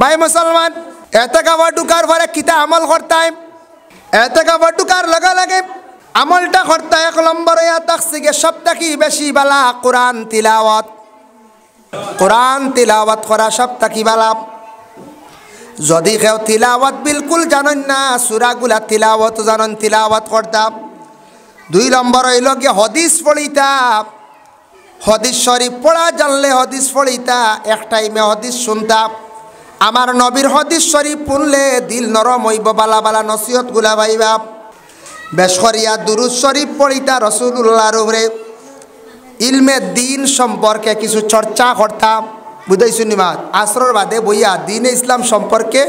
ভাই মুসলমান, এতেকাফে ঢুকার পরে কিতা আমল করতাম? এতেকাফে ঢুকার লগে লগে আমলটা করতে এক নম্বর ইয়া তাকসিগে সবথেকে বেশি বালা কোরআন তিলাওয়াত। কোরআন তিলাওয়াত করা সবথেকে বালা। যদি কেউ তিলাওয়াত বিলকুল জানেন না, সূরাগুলা তিলাওয়াত জানেন, তিলাওয়াত করতাম। 2 নম্বর হইল গিয়ে হদিস পড়িতা। হদিস শরীফ পড়া জানলে হদিস পড়িতা, এক টাইমে হদিস শুনতাম। আমার নবীর হদিস শরীফ পড়লে দিল নরম হইব, বালা বালা নসিহত গুলা পাইবা। বেশ করিয়া দুরূদ শরীফ পড়িতা রাসূলুল্লাহর উপরে। ইলমে দিন সম্পর্কে কিছু চর্চা করতাম। বুঝাইছো নি মা? আসরের বাদে বইয়া দিন ইসলাম সম্পর্কে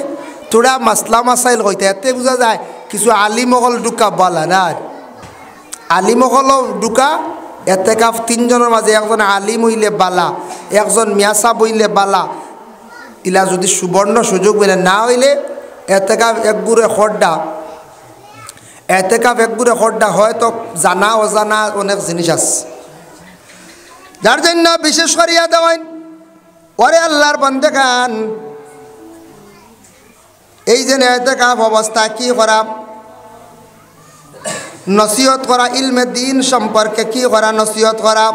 তোরা মাসলা মাসাইল কইতে, এতে বোঝা যায় কিছু আলিমহল ঢুকা বলা না। আলিমহল ঢুকা এতেকাফ 3 জনের মাঝে একজন আলিম হইলে বালা, একজন মিয়াসা বইলে বালা। ইলা যদি সুবর্ণ সুযোগ বলে না হইলে এতেকাফ একগুড়ে খড্ডা। এতেকাফ একগুড়ে খড্ডা হয়তো জানা অজানা অনেক জিনিস আছে, যার জন্য বিশেষ করিয়া দেওয়াই ওরে আল্লাহর বান্দাগান। এই যে এতেকাফ অবস্থা কি করা? নসিহত করা, ইলমে দিন সম্পর্কে কি করা, নসিহত করা।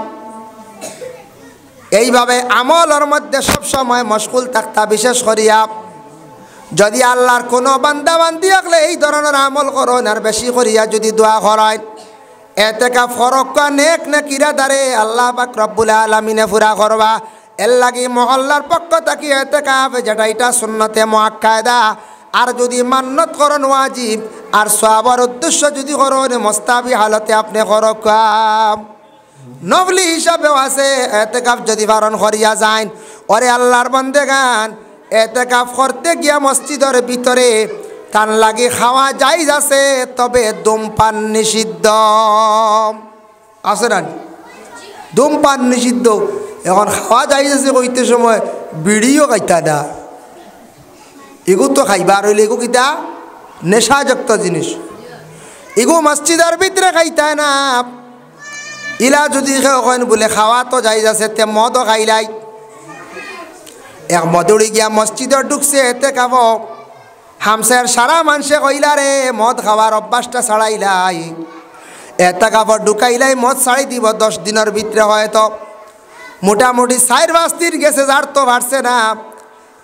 এইভাবে আমলের মধ্যে সবসময় মশগুল থাকতা। বিশেষ করিয়া যদি আল্লাহর কোনো বান্দা বান্দি থাকলে এই ধরনের আমল করেন, আর বেশি করিয়া যদি দোয়া করেন, এতেকাফ ফরক নেক নেকিরা দ্বারে আল্লাহ পাক রব্বুল আলামিনে পুরা করবা। এর লাগি মহল্লার পক্ষ থাকি এতেকাফ, যেটা এটা সুন্নতে মুআক্কাদা। আর যদি মান্নত করেন ওয়াজিব, আর সওয়াবের উদ্দেশ্য যদি করেন মুস্তাহাবি হালতে আপনি করকাম। নফলি হিসাবেও আছে এতেকাফ যদি পালন করিয়া যান। ওরে আল্লাহর বান্দাগান, এতেকাফ করতে গিয়া মসজিদের ভিতরে তার লাগে খাওয়া জায়েজ আছে, তবে ধূমপান নিষিদ্ধ আছে না? ধূমপান নিষিদ্ধ। এখন খাওয়া জায়েজ আছে কইতে সময় বিড়িও খাইতা না। এগু তো খাইবার হইলে এগু কিতা নেশাযুক্ত জিনিস, এগু মসজিদের ভিতরে খাইতা না। ইলা যদি কেন বলে খাওয়া তো জায়েজ আছে, তে মদও খাইলাই। এক মদুড়ি গিয়া মসজিদে ঢুকছে এতেকাফ। হামসার সারা মানুষে কইলা রে মদ খাওয়ার অভ্যাসটা ছাড়াইলাই, এতেকাফ ঢুকাইলাই, মদ ছাড়াই দিব 10 দিনের ভিতরে। হয়তো মোটামুটি 4-5 দিন গেছে, যার তো বাড়ছে না।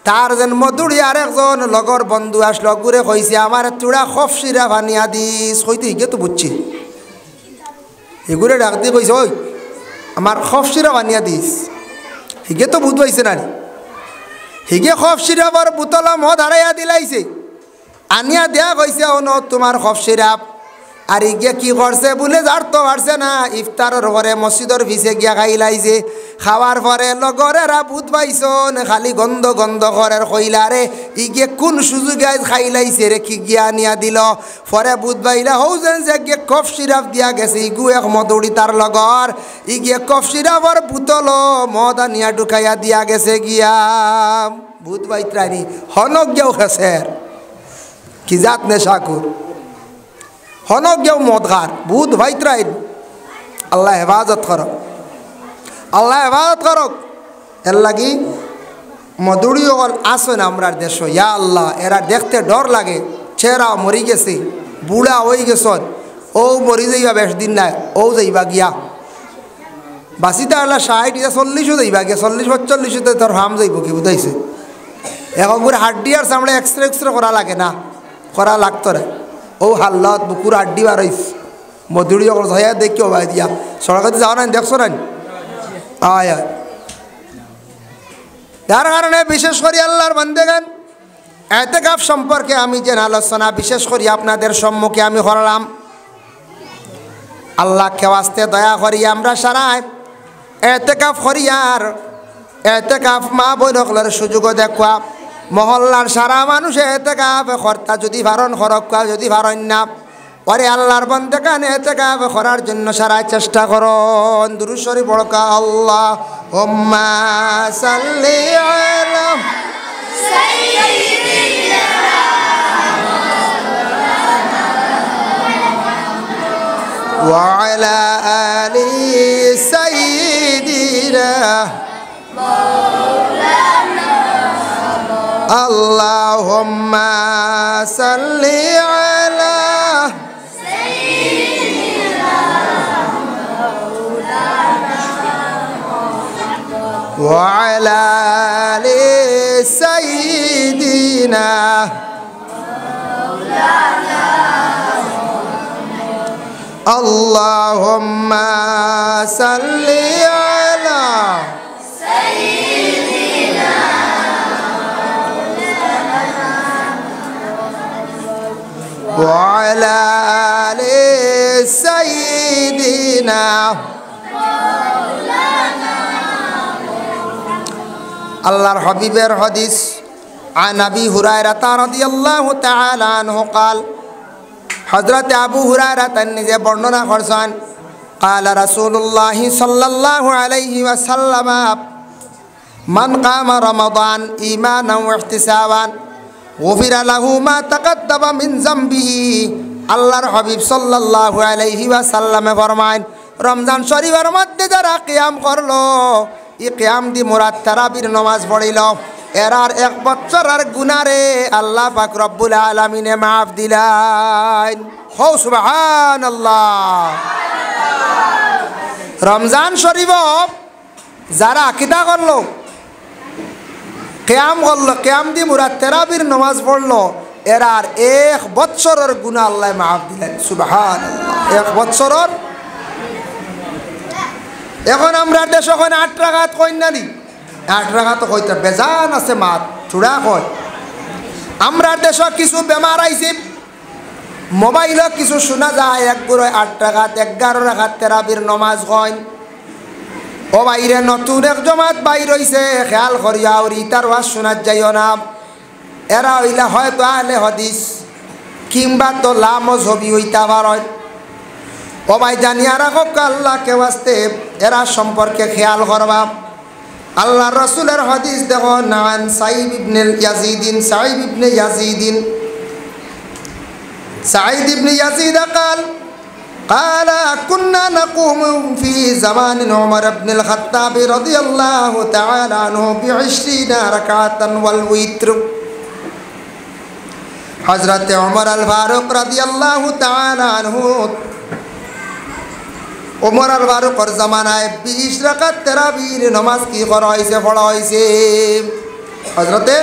তার যেন মধুড়ি আর একজন লগর বন্ধু আসলো, ঘুরে কইছে আমার চূড়া খফ সিরা বানিয়া দিস। কইতে হিগে তো বুঝছি, এগুলো ডাক দিয়ে কইছে ওই আমার খফ সিরা বানিয়া দিস। হিগে তো বুধ পাইছে না, হিগে খফ সিরাপর বোতল মদ হারাইয়া দিলাইছে, আনিয়া দেয়া কইছে ও তোমার খফ সিরাপ। আর ইগে কি করছে বলে যার তো পারছে না, ইফতারের ঘরে মসজিদের ভিসে গিয়া খাইলাইছে। খাওয়ার পরে লগরেরা বুধ পাইছন খালি গন্ধ গন্ধ করার কইলা রে ইগে কোন সুযোগে খাইলাইছে রে, কি গিয়া আনিয়া দিল। পরে বুধ পাইলা হৌ যেন যে গিয়ে কফ সিরাপ দিয়া গেছে, ইগু এক মদুড়ি তার লগর, ইগে কফ সিরাপর বোতল মদ আনিয়া ঢুকাইয়া দিয়া গেছে গিয়া। বুধ পাইত্রানি হনক গেও খেসের কি জাত নেশাকুর, হনক গেও মদ খার। বুধ ভাইত্রাইন আল্লাহ হেফাজত করক, আল্লাহ হেফাজত করক। এর লাগি মধুরি আসেন আমরা দেশ, ইয়া আল্লাহ এরা দেখতে ডর লাগে। ছেড়াও মরি গেছে, বুড়া হয়ে গেছ, ও মরি যাইবা বেশ দিন নাই, ও যাইবা গিয়া বাঁচিতে আল্লাহ 60 40ও যাইবা গিয়া, 40-45 তোর হাম যাইব কি বুঝাইছে। এখন করে হাড্ডি আর চামড়া এক্সরে করা লাগে না, করা লাগতো রে। ও হাল্লত বুকুর হাড্ডি বার হইছে, মধুরি হইয়া দেখিও ভাই দিয়া সড়কাতে যাওয়া নাই, দেখছো না? আয় আয়। যার কারণে বিশেষ করে আল্লাহর বান্দাগান এতেকাফ সম্পর্কে আমি যে আলোচনা বিশেষ করে আপনাদের সম্মুখে আমি করলাম, আল্লাহকে ওয়াস্তে দয়া করি আমরা সারাই এতেকাফ করিয়ার এতেকাফ মা বোন হকলের সুযোগও দেখুয়া। মহল্লার সারা মানুষ এতেকাফ কর্তা যদি ভারণ খরকা, যদি ভারণ না পরে আল্লাহর বান্দাগান এতেকাফ করার জন্য সারাই চেষ্টা করুন। দুরূদ শরীফ পড়কা আল্লাহুম্মা সাল্লি আলা সাইয়্যিদিনা ওয়া আলা আলি সাইয়্যিদিনা মাওলানা আল্লাহুম্মা সাল্লি আলা ওয়া আলা আলি সাইয়্যিদিনা আল্লাহুম্মা সাল্লি আলা সাইয়্যিদিনা ওয়া আলা আলি সাইয়্যিদিনা আল্লাহর হাবিবের হাদিস আন আবি হুরায়রা রাদিয়াল্লাহু তাআলা আনহু قال হযরত আবু হুরায়রা তার নিজে বর্ণনা করেছেন قال رسول الله صلى الله عليه وسلم من قام رمضان ايمانا واحتسابا غفر له ما تقدم من ذنبه আল্লাহর হাবিব সাল্লাল্লাহু আলাইহি ওয়াসাল্লাম ফরমান রমজান শরীফের মধ্যে যারা কিয়াম করলো এই কিয়াম দি মুরাদ তারাবির নামাজ পড়িল এরার এক বছরের গুনারে আল্লাহ পাক রব্বুল আলামিনে মাফ দিলেন হো সুবহানাল্লাহ রমজান শরীফ যারা আকীদা করলো কিয়াম করলো কিয়াম দি মুরাদ তারাবির নামাজ পড়লো এরার এক বছরের গুনাহ আল্লাহ মাফ দিলেন সুবহানাল্লাহ এক বছরের এখন আমরা দেশ ওখানে 8 রাকাত কই না দি 8 রাকাত কইতে বেজান আছে মাত চূড়া কয় আমরা দেশ কিছু বেমার আইছে মোবাইলে কিছু শোনা যায় এক করে 8 রাকাত 11 রাকাত তারাবির নামাজ কয় ও বাইরে নতুন এক জমাত বাইর হইছে খেয়াল করিয়া আর ইতার ওয়াজ শোনা যাইও না এরা হইলা হয়তো আহলে হাদিস কিংবা তো লা মযহবি হইতা পারে ও ভাই জানিয়া রাখো আল্লাহকে ওয়াস্তে এরা সম্পর্কে খেয়াল করবা আল্লাহর রাসূলের হাদিস দেখো নান সাইব ইবনে ইয়াজিদিন সাঈদ ইবনে ইয়াজিদ قال كنا نقوم في زمان عمر بن الخطاب رضي الله تعالى عنه ب20 ركعة والوتر حضرت عمر الفاروق رضي الله تعالى عنه ওমর আল ফারুকের জামানায় 20 রাকাত তারাবির নামাজ কি করা হয়েছে পড়া হয়েছে হযরতে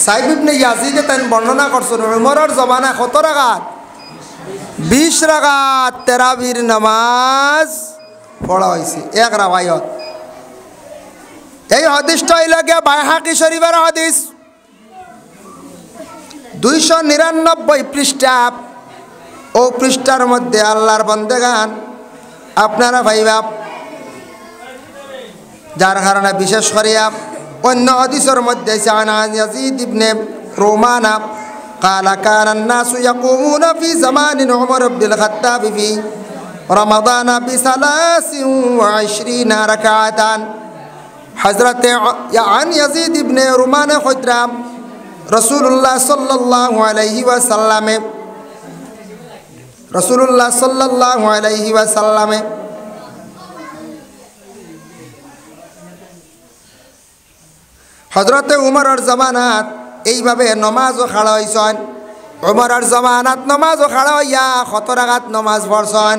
সাইব ইবনে ইয়াজিদ তান বর্ণনা করছেন ওমরের জামানায় কত রাকাত 20 রাকাত তারাবির নামাজ পড়া হয়েছে এক রাওয়ায়াত এই হাদিসটা লাগে বাইহাকি শরীফের হাদিস 299 পৃষ্ঠা ও পৃষ্ঠার মধ্যে আল্লাহর বান্দাগান আপনারা ভাইবা যার কারণে বিশেষ করিয়া অন্য হাদিসের মধ্যে আন ইয়াজিদ ইবনে রুমানা قال كان الناس يقومون في زمان عمر بن الخطاب في رمضان ب23 ركعة حضرت عن يزيد بن رمان خدرام رسول الله صلى الله عليه وسلم রাসূলুল্লাহ সাল্লাল্লাহু আলাইহি ওয়াসাল্লাম হযরতে উমরের জামানাত এইভাবে নামাজও খাড়া হইছেন উমরের জামানাত নামাজও খাড়া হইয়া কত রাকাত নামাজ পড়ছেন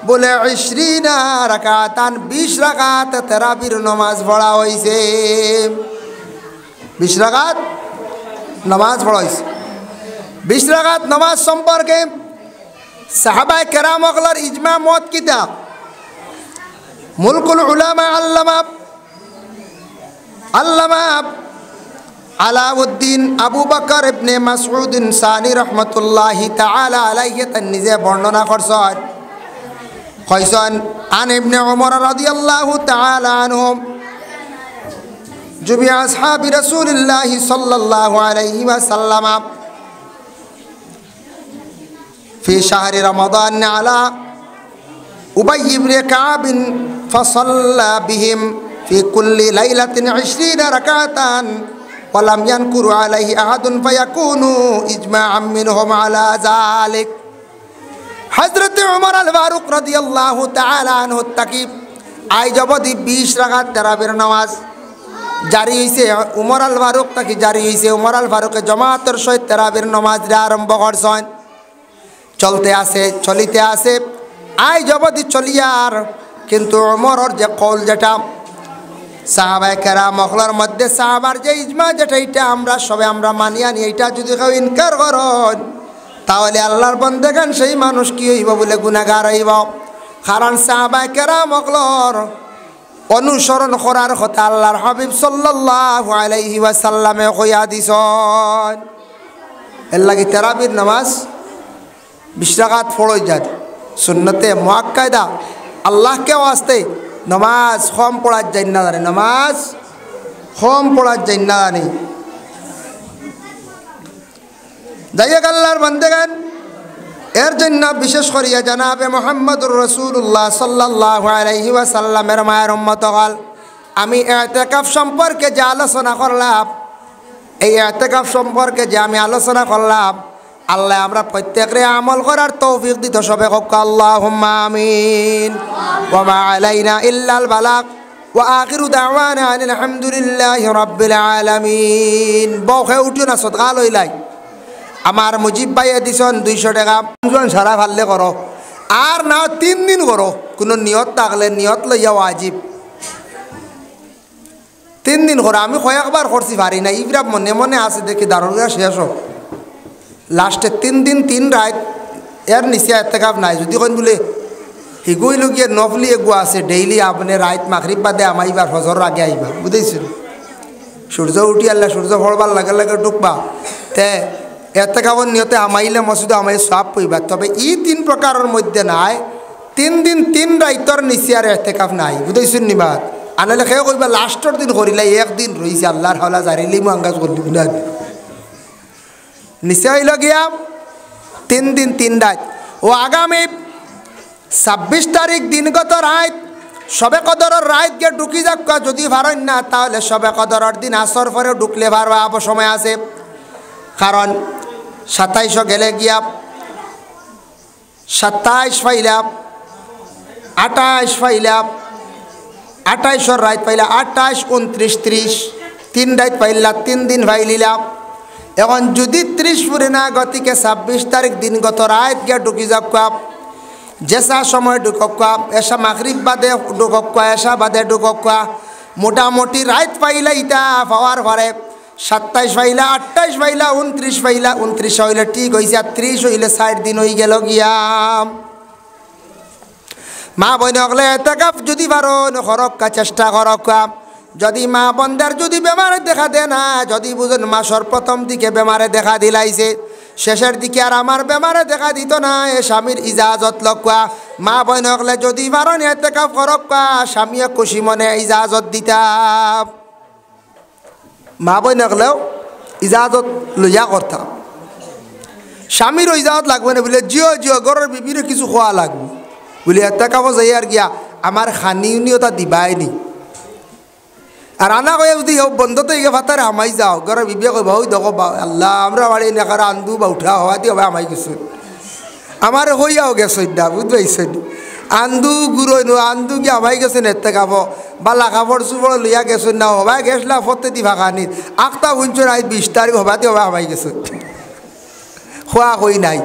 বলে 20 রাকাতান 20 রাকাত তারাবির নামাজ পড়া হইছে 20 রাকাত নামাজ পড়া হইছে 20 রাকাত নামাজ সম্পর্কে সাহাবায়ে কেরাম ওগুলোর ইজমা মত কিতাব মুলকুল উলামা আল্লামা আলাউদ্দিন আবু বকর ইবনে মাসউদ সানি রাহমাতুল্লাহি তাআলা আলাইহি তার নিজে বর্ণনা করছেন কইছেন আন ইবনে উমর রাদিয়াল্লাহু তাআলা আনহুম জুমি আসহাবি রাসূলিল্লাহি সাল্লাল্লাহু আলাইহি ওয়াসাল্লাম في شهر رمضان على أبي بن كعب فصلى بهم في كل ليلة 20 ركعة ولم ينكر عليه أحد فيكون إجماعا منهم على ذلك حضرت عمر الفاروق رضي الله تعالى عنه التقيب আই জবদি 20 রাকাত তারাবির নামাজ জারি হয়েছে উমর আল ফারুক তাকে জারি হয়েছে। উমর আল ফারুকে জমাতের সহিত তারাবির নমাজরা আরম্ভ করছেন। চলতে আছে চলিতে আছে আই জবদি চলিয়ার, কিন্তু উমরের যে কল যেটা সাহাবায়ে কেরাম মখলার মধ্যে সাহাবার যে ইজমা যেটা এটা আমরা সবে আমরা মানিয়া নি, এটা যদি কেউ ইনকার করেন তাহলে আল্লাহর বন্দেগান সেই মানুষ কি হইব বলে গুনাহগার হইব। কারণ সাহাবায়ে কেরাম মখলার অনুসরণ করার কথা আল্লাহর হাবিব সাল্লাল্লাহু আলাইহি ওয়াসাল্লামে কইয়া দিছেন। এর লাগি তারাবির নামাজ 20 রাকাত পড়ই যায় সুন্নতে মুআক্কাদা। আল্লাহকে ওয়াস্তে নামাজ কম পড়ার যায় না, নামাজ কম পড়ার যায় না। যাই হোক আল্লাহর বান্দাগান, এর জন্য বিশেষ করিয়া জানাবে মুহাম্মদুর রাসূলুল্লাহ সাল্লাল্লাহু আলাইহি ওয়াসাল্লামের মায়ের উম্মত হল, আমি ইতিকাফ সম্পর্কে যে আলোচনা করলাম, এই ইতিকাফ সম্পর্কে যে আমি আলোচনা করলাম, আল্লাহ আমরা প্রত্যেকরে আমল করার তৌফিক দিত। সবে হোক আল্লাহুম্মা আমিন। ওয়া মা আলাইনা ইল্লাল বালাগ ওয়া আখিরু দাওয়ানা আলহামদুলিল্লাহি রাব্বিল আলামিন। বহে উঠো না, সদকা লইলাই। আমার মুজিব ভাই দিছন 200 টাকা। সারা ফাললে করো, আর না 3 দিন করো। কোনো নিয়ত থাকলে নিয়ত লইয়া ওয়াজিব 3 দিন করো। আমি কয়েকবার করছি পারি না, ইবরা মনে মনে আছে দেখি দারুগা শেষ হোক। লাস্টে 3 দিন 3 রাত এর নিচে ইতিকাফ নাই। যদি কোন বলে হিগুইল গিয়ে নফলি এগু আছে ডেইলি আপনি রাত মাগরিব বাদে আমাইবার ফজর আগে আইবা, বুঝেছেন? সূর্য উঠি আল্লাহ সূর্য ফলবার লাগে লাগে ঢুকবা তে ইতিকাফের নিয়তে আমাইলে মসজিদে আমাই সব পইবা। তবে এই 3 প্রকারের মধ্যে নাই 3 দিন 3 রাইতর নিচে আর ইতিকাফ নাই, বুঝেছেন নিবাদ? আনালে খেয়ে কইবা লাস্টের দিন করিলে একদিন রইছে আল্লাহর হাওলা জারিলি মাঙ্গাজ করলি না। নিচে হইল গিয়া 3 দিন 3 রাত। ও আগামী 26 তারিখ দিনগত রাত সবে কদরের রাত গিয়ে ঢুকি যাক। যদি পারেন না তাহলে সবে কদরের দিন আসর পরে ঢুকলে পারবা, সময় আছে। কারণ 27 গেলে গিয়া 27 পাইলা 28 পাইলা 28 রাত পাইলা 28 29 30 3 রাত পাইলা 3 দিন পাইলিলা। এখন যদি 30 পুরে না গতিকে 26 তারিখ দিনগত রাত গিয়া ঢুকি যাক। যেসা সময় ঢুকক, এসা মাগরিব বাদে ঢুকক, এসা বাদে ঢুকক, মোটামুটি রাত পাইলা ইটা পাওয়ার পরে 27 পাইলা 28 পাইলা 29 পাইলা 29 হইলে ঠিক হয়েছে। আর 30 হইলে 60 দিন হয়ে গেল গিয়া। মা বোন হলে ইতিকাফ যদি পারো করক্কা চেষ্টা করক্কা। যদি মা বন্দার যদি বেমারে দেখা দেয় না, যদি বুঝুন মাসের প্রথম দিকে বেমারে দেখা দিলাইছে, শেষের দিকে আর আমার বেমারে দেখা দিত না, এ স্বামীর ইজাজত লক্কা। মা বোন হলে যদি পারো ইতিকাফ করক্কা, স্বামীয়ে খুশি মনে ইজাজত দিতাম। মা বোন হলেও ইজাজত লইয়া করতাম। স্বামীরও ইজাজত লাগবে না বলে জিও জিও ঘরের বিবিরে কিছু খোয়া লাগবে বলে ইতিকাফ যাই আর গিয়া আমার খানিউনিওটা দিবাইনি। আর আনা কয়ে যদি বন্ধতে গিয়ে ফাতারে আমাই যাও, ঘরের বিবিয়া কইবা ওই দেখো আল্লাহ আমরা বাড়ি নেখার আন্দু বা উঠা হওয়া দিয়ে হবে আমাই গেছো, আমার হইয়াও গেছো না, বুঝবাইছে? আন্দু গুড়ো আন্দু গিয়ে আমাই গেছেন এতে খাবো বালা কাপড় চুপড় লইয়া গেছেন না, হবাই গেছলা ফতে দি ভাগানি আখটা শুনছো না 20 তারিখ হবা দিয়ে হবে আমাই গেছো। খোয়া কই নাই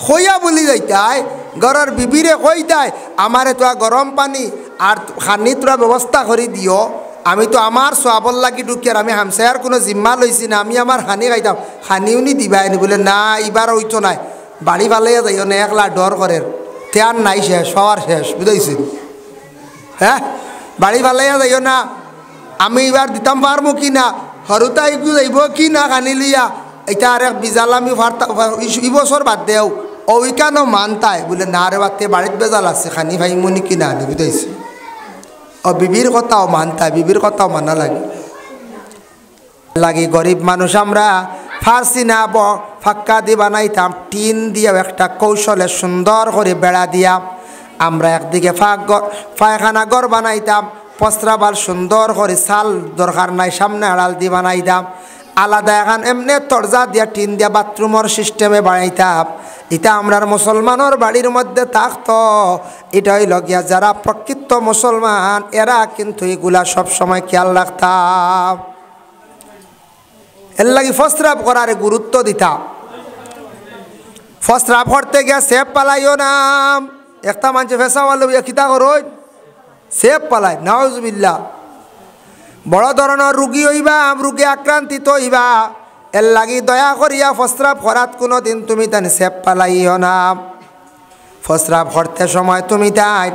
খইয়া বলি যাইতাই ঘরের বিবিরে কই তাই আমারে তো গরম পানি আর খানি তোরা ব্যবস্থা করে দিও। আমি তো আমার সোয়াবল লাগি ঢুকি আর আমি হামসায়ার কোনো জিম্মা লইছি না, আমি আমার হানি খাইতাম, হানিও নি দিবাইনি বলে না এবার হইতো নাই বাড়ি ভালাইয়া যাইও না, একলা ডর করে তেয়ার নাই শেষ হওয়ার শেষ, বুঝাইছি? হ্যাঁ বাড়ি ভালাইয়া যাইও না, আমি এবার দিতাম পারবো কি না, হরুতাই যাইব কি না খানি লিয়া এটা আর এক বিজাল আমি ই বছর বাদ দেও ওই কেন মানতাই বলে না রে বাতে বাড়িতে বেজাল আছে খানি ভাই মনি কিনা আনি, বুঝাইছি? ও বিবির কথাও মানতাই, বিবির কথাও মানা লাগে গরিব মানুষ আমরা ফার্সি না ফাক্কা দিয়ে বানাইতাম টিন দিয়ে একটা কৌশলে সুন্দর করে বেড়া দিয়া আমরা একদিকে পায়খানা ঘর বানাইতাম, পস্ত্রাবাল সুন্দর করে চাল দরকার নাই সামনে আড়াল দিয়ে বানাইতাম, আলাদা এখন এমনি তরজা দিয়া টিন দিয়া বাথরুমের সিস্টেমে বানাইতাম। এটা আমরার মুসলমানের বাড়ির মধ্যে থাকতো। এটা হইল গিয়া যারা প্রকৃত মুসলমান এরা কিন্তু এগুলা সবসময় খেয়াল রাখতাম। এর লাগি ফস্রাব করার গুরুত্ব দিতাম। ফস্রাব করতে গিয়া সেপ পালাইও না। একটা মানুষ ফেসাওয়ালো খিতা করো সেপ পালাই নাউজুবিল্লাহ। বড় ধরনের রুগী হইবা, রোগে আক্রান্তিত হইবা, এর লাগি দয়া করিয়া ফস্রাব করাত কোনো দিন তুমি তান সেপ পালাইও না। ফস্রাব করতে সময় তুমি তাই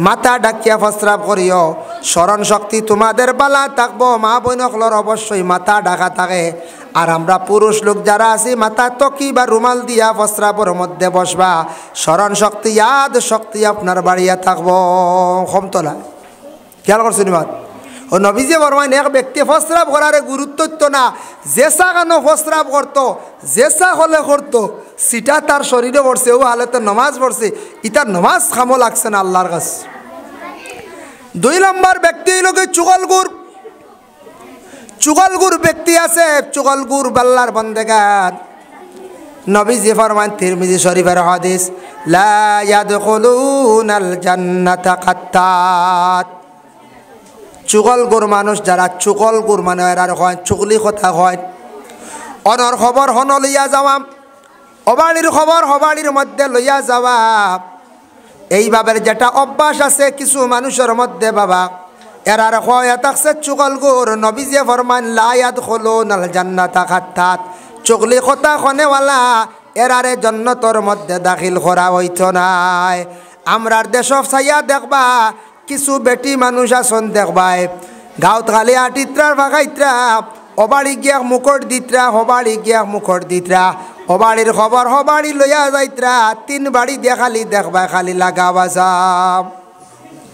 মাথা ডাকিয়া ফস্রাব করিও। স্মরণ শক্তি তোমাদের বালা থাকবো। মা বোনকলর অবশ্যই মাথা ডাকা থাকে। আর আমরা পুরুষ লোক যারা আছি মাথা তকি বা রুমাল দিয়া ফস্রাবের মধ্যে বসবা। স্মরণ শক্তি ইয়াদ শক্তি আপনার বাড়িয়া থাকবো। ক্ষমতলা খেয়াল করছেন বাদ। ও নবীজি বরমাইন এক ব্যক্তি ফস্রাব করার গুরুত্ব তো না, জেসা কেন ফস্রাব করতো, জেসা হলে করতো, সিটা তার শরীরে পড়ছে, ও হালতে নমাজ পড়ছে, ইতার নমাজ খামো লাগছে না আল্লাহর কাছে। 2 নম্বর ব্যক্তি হইল চুগলগুড়। চুগলগুড় ব্যক্তি আছে, চুগলগুড় বাল্লার বন্দেগান। নবীজি ফরমান তিরমিজি শরীফের হাদিস, লা ইয়াদখুলুনাল জান্নাতা কাত্তাত। চুগলগুড় মানুষ যারা, চুগলগুড় মানে এরা হয় চুগলি কথা হয়, অনর খবর হন লইয়া যাওয়া, হবাড়ির খবর হবাড়ির মধ্যে লইয়া যাওয়া, এইভাবে যেটা অভ্যাস আছে কিছু মানুষের মধ্যে বাবা, এরার হয় থাকছে চুগলগুড়। নবীজি ফরমান লা ইয়াদখুলুনাল জান্নাতা কাত্তাত। চুগলি কথা খনেওয়ালা এরারে জান্নাতের মধ্যে দাখিল করা হইতো নাই। আমরার দেশ চাইয়া দেখবা কিছু বেটি মানুষ আসন দেখবাই, গাঁত খালি আটিত্রার ভাগাইত্রা, অবাড়ি গিয়া মুখর দিত্রা, হবাড়ি গিয়া মুখর দিত্রা, হবাড়ির খবর হবাড়ি লইয়া যাইত্রা, 3 বাড়ি দিয়ে খালি দেখবা খালি লাগা বাজা।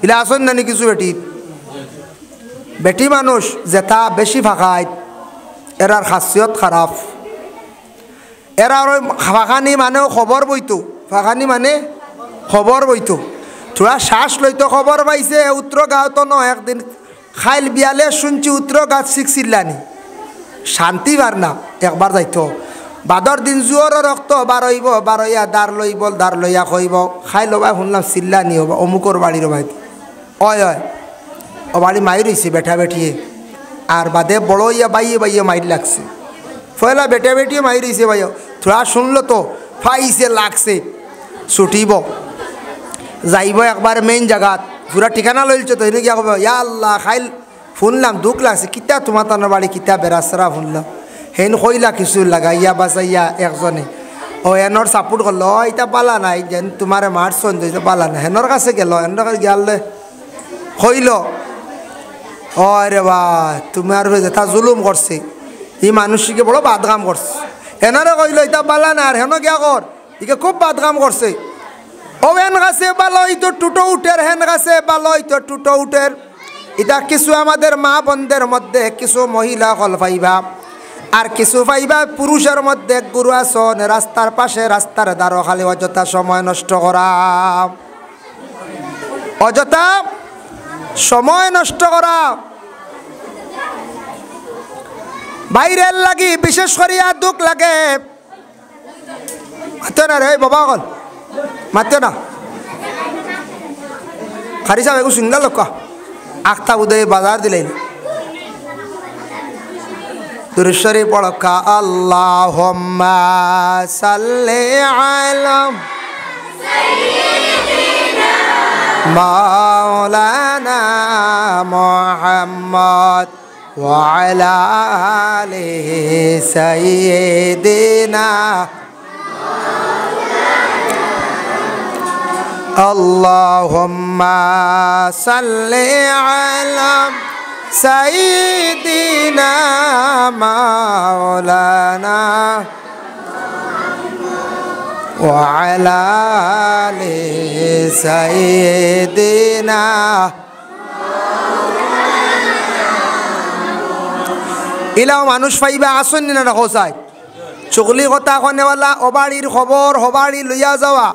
ইলা আসন নানি কিছু বেটি বেটি মানুষ যেটা বেশি ফাঁকায় এরার খাসিয়ত খারাপ। এরার ওই ফাঁকানি মানেও খবর বইতো, ফাঁকানি মানে খবর বইতো, থোড়া শ্বাস লইতো খবর পাইছে উত্তর গাঁওতো ন। একদিন খাইল বিয়ালে শুনছি উত্তর গাছ শিখছিলানি, শান্তি বার না, একবার যাইতো। বাদর দিন জুয়র রক্ত বারইব, বারইয়া দাঁড় লইব, দাঁড় লইয়া কইব খাই লবাই শুনলাম চিল্লানি হব অমুকর বাড়ির ভাই। অয় অয় ও বাড়ি মাই রইছে বেঠা বেঠিয়ে, আর বাদে বড় ইয়া বাইয়ে বাইয়ে মাইর লাগছে। ফয়লা বেটা বেটিয়ে মাই রইছে ভাই, থোড়া শুনলো তো ফাইছে লাগছে, ছুটিব যাইব একবার মেইন জায়গাত, পুরা ঠিকানা লইলছে তো এনে গিয়া কব ইয়া আল্লাহ খাইল শুনলাম দুঃখ লাগছে, কিতা তোমার তানোর বাড়ি কিতা বেড়াচরা শুনলাম। হেন কইলা কিছু লাগাইয়া বাঁচাইয়া একজনে, ও এনর সাপোর্ট করলো, এটা পালা নাই যেন তোমার মারছন দিয়েছে পালা নাই, হেনর কাছে গেল, হেনর কাছে গেলে কইল ও রে বা তোমার যেটা জুলুম করছে এই মানুষকে বড় বাদগাম করছে। হেনরে কইল এটা পালা না, আর হেন গিয়া কর ইকে খুব বাদগাম করছে। ও হেন গাছে বালো তো টুটো উঠের, হেন গাছে বালো তো টুটো উঠের। এটা কিছু আমাদের মা বোনদের মধ্যে কিছু মহিলা হল পাইবা, আর কিছু পাইবা পুরুষের মধ্যে গুরু আসন রাস্তার পাশে রাস্তার দ্বারো খালি অযথা সময় নষ্ট করা, অযথা সময় নষ্ট করা। বাইরের লাগি বিশেষ করিয়া দুঃখ লাগে। মাত্য না রে বাবা কল মাত্য না খারি সাহেব এগু সিঙ্গা লোক আখতা উদয় বাজার দিলেন দুরুশ্বরী পড়কা আল্লাহুম্মা সাল্লি আলা মাওলানা মুহাম্মদ ওয়া আলা আলিহি সাইয়্যিদিনা আল্লাহুম্মা সাল্লি আলা সাইয়্যিদিনা মাওলানা ওয়া আলা আলিহি সাইয়্যিদিনা। ইলাও মানুষ পাইবা আসন না রাখো চাই চুগলি কথা কনেওয়ালা, অবাড়ির খবর হবাড়ি লইয়া যাওয়া,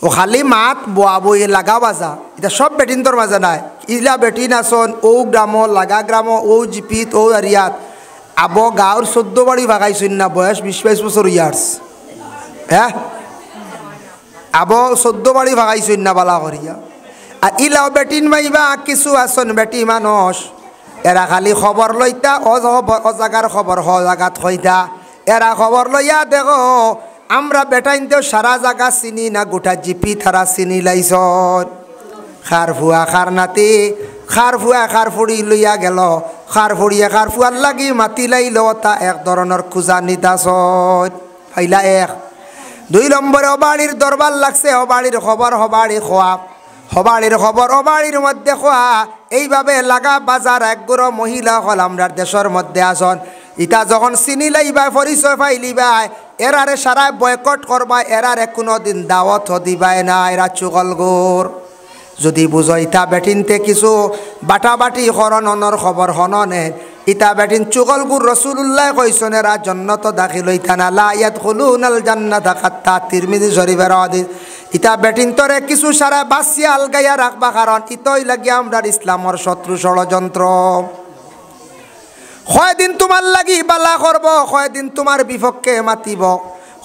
ও খালি মাত বোয়া বই লাগা বাজা, এটা সব বেটিনতর বাজা নাই। ইলা বেটিন আসন ও গ্রাম লাগা গ্রাম ও জিপিত ও এরিয়াত আব গাঁর 14 বাড়ি ভাগাইছুন না, বয়স 20-22 বছর ইয়ার্স হ্যাঁ আবো 14 বাড়ি ভাগাইছই না বালা করিয়া। আর ইলাও বেটিন মাইবা কিছু আসন বেটি মানুষ এরা খালি খবর লইতা ও জাগার খবর হ জাগাত হইতা এরা খবর লইয়া দেখো আমরা বেটাইনতেও সারা জায়গা চিনি না গোটা জিপি তারা চিনি লাইছন। খার ফুয়া খার নাতি খার ফুয়া খার ফুড়ি লইয়া গেল খার ফুড়িয়ে খার ফুয়ার লাগি মাতি লাইল তা এক ধরনের খুঁজা নিতাছন ফাইলা এক। 2 নম্বরে অবাড়ির দরবার লাগছে অবাড়ির খবর হবাড়ি খোয়া হবাড়ির খবর অবাড়ির মধ্যে খোয়া এইভাবে লাগা বাজার একগুড়ো মহিলা হল আমরা দেশের মধ্যে আসন। ইটা যখন চিনি লাইবা পরিচয় পাইলিবাই এরারে সারা বয়কট করবা এরারে কোনোদিন দাওয়াত দিবাই না এরা চুগলগোর। যদি বুঝো ইটা বেটিনতে কিছু বাটাবাটি হরণর খবর হননে ইটা বেটিন চুগলগুর রসুল্লাহ কইসন এরা জন্নত দাখিল হইতা না লা ইয়াদখুলুনাল জান্নাতা হাত্তা তিরমিজি শরীফের হাদিস। ইটা বেটিন তরে কিছু সারা বাসিয়া আলগাইয়া রাখবা কারণ ইতই লাগিয়া আমরা ইসলামর শত্রু ষড়যন্ত্র। কয়দিন তোমার লাগি বালা করব কয়দিন তোমার বিপক্ষে মাতিব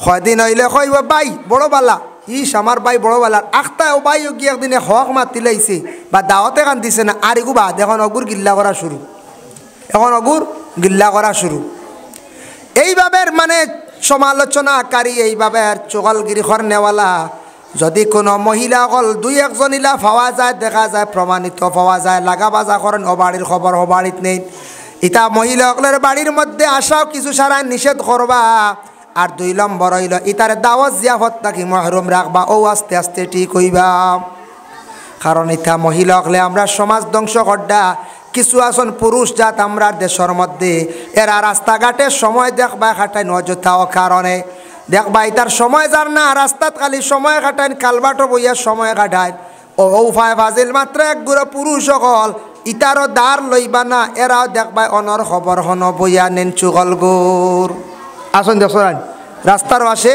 কয়দিন হইলে কইব ভাই বড় বালা ইস আমার ভাই বড় বালার আখতায় ও ভাই গিয়ে একদিনে হক মাতি লাইছে বা দাওয়াতে কান দিছে না আর এগু বাদ এখন অগুর গিল্লা করা শুরু এখন অগুর গিল্লা করা শুরু। এইভাবে মানে সমালোচনাকারী এইভাবে চগলগিরি নেওয়ালা যদি কোনো মহিলা হল 2-1 জনিলা পাওয়া যায় দেখা যায় প্রমাণিত পাওয়া যায় লাগা বাজা করেন ও বাড়ির খবর ও বাড়িত নেই ইটা মহিলা সকলের বাড়ির মধ্যে আসাও কিছু সারা নিষেধ করবা। আর 2 নম্বর হইল ইতার দাওয়াত জিয়াফত নাকি মহরুম রাখবা ও আস্তে আস্তে ঠিক হইবা। কারণ ইটা মহিলা হলে আমরা সমাজ ধ্বংস করডা কিছু আসন পুরুষ জাত আমরা দেশের মধ্যে এরা রাস্তাঘাটে সময় দেখবা খাটাইন অযথা কারণে দেখবা ইতার সময় যার না রাস্তাত খালি সময় কাটাইন কালবাটো বইয়া সময় কাটাইন ও ফায় ফাজিল মাত্র একগুড়ো পুরুষ সকল ইতারও দাঁড় লইবা না এরাও দেখবা অনর খবর হন বইয়া নেন চুগলগোর। আসুন দেখছেন রাস্তার পাশে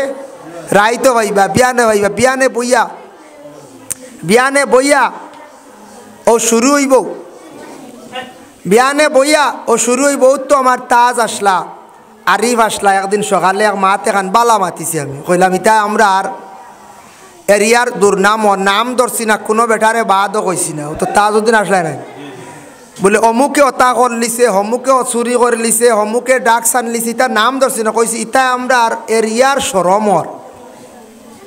রাইতো ভাইবা বিয়ানে ভাইবা বিয়ানে বইয়া ও শুরু হইব বিয়ানে বইয়া ও শুরু হইব তো আমার তাজ আসলা আরিফ আসলা একদিন সকালে এক মাতে খান বালা মাতিছি আমি কইলাম ইতা আমরা আর এরিয়ার দুর্নাম নাম ধরছি না কোনো বেটারে বাদও কইছি না তো তাজউদ্দিন আসলাই নাই বলে অমুকে অতা করলিছে হমুকে চুরি করে লিছে হমুকে ডাক সান লিছে ইতা নাম ধরছি না কইছি ইতা আমরা আর এরিয়ার সরমর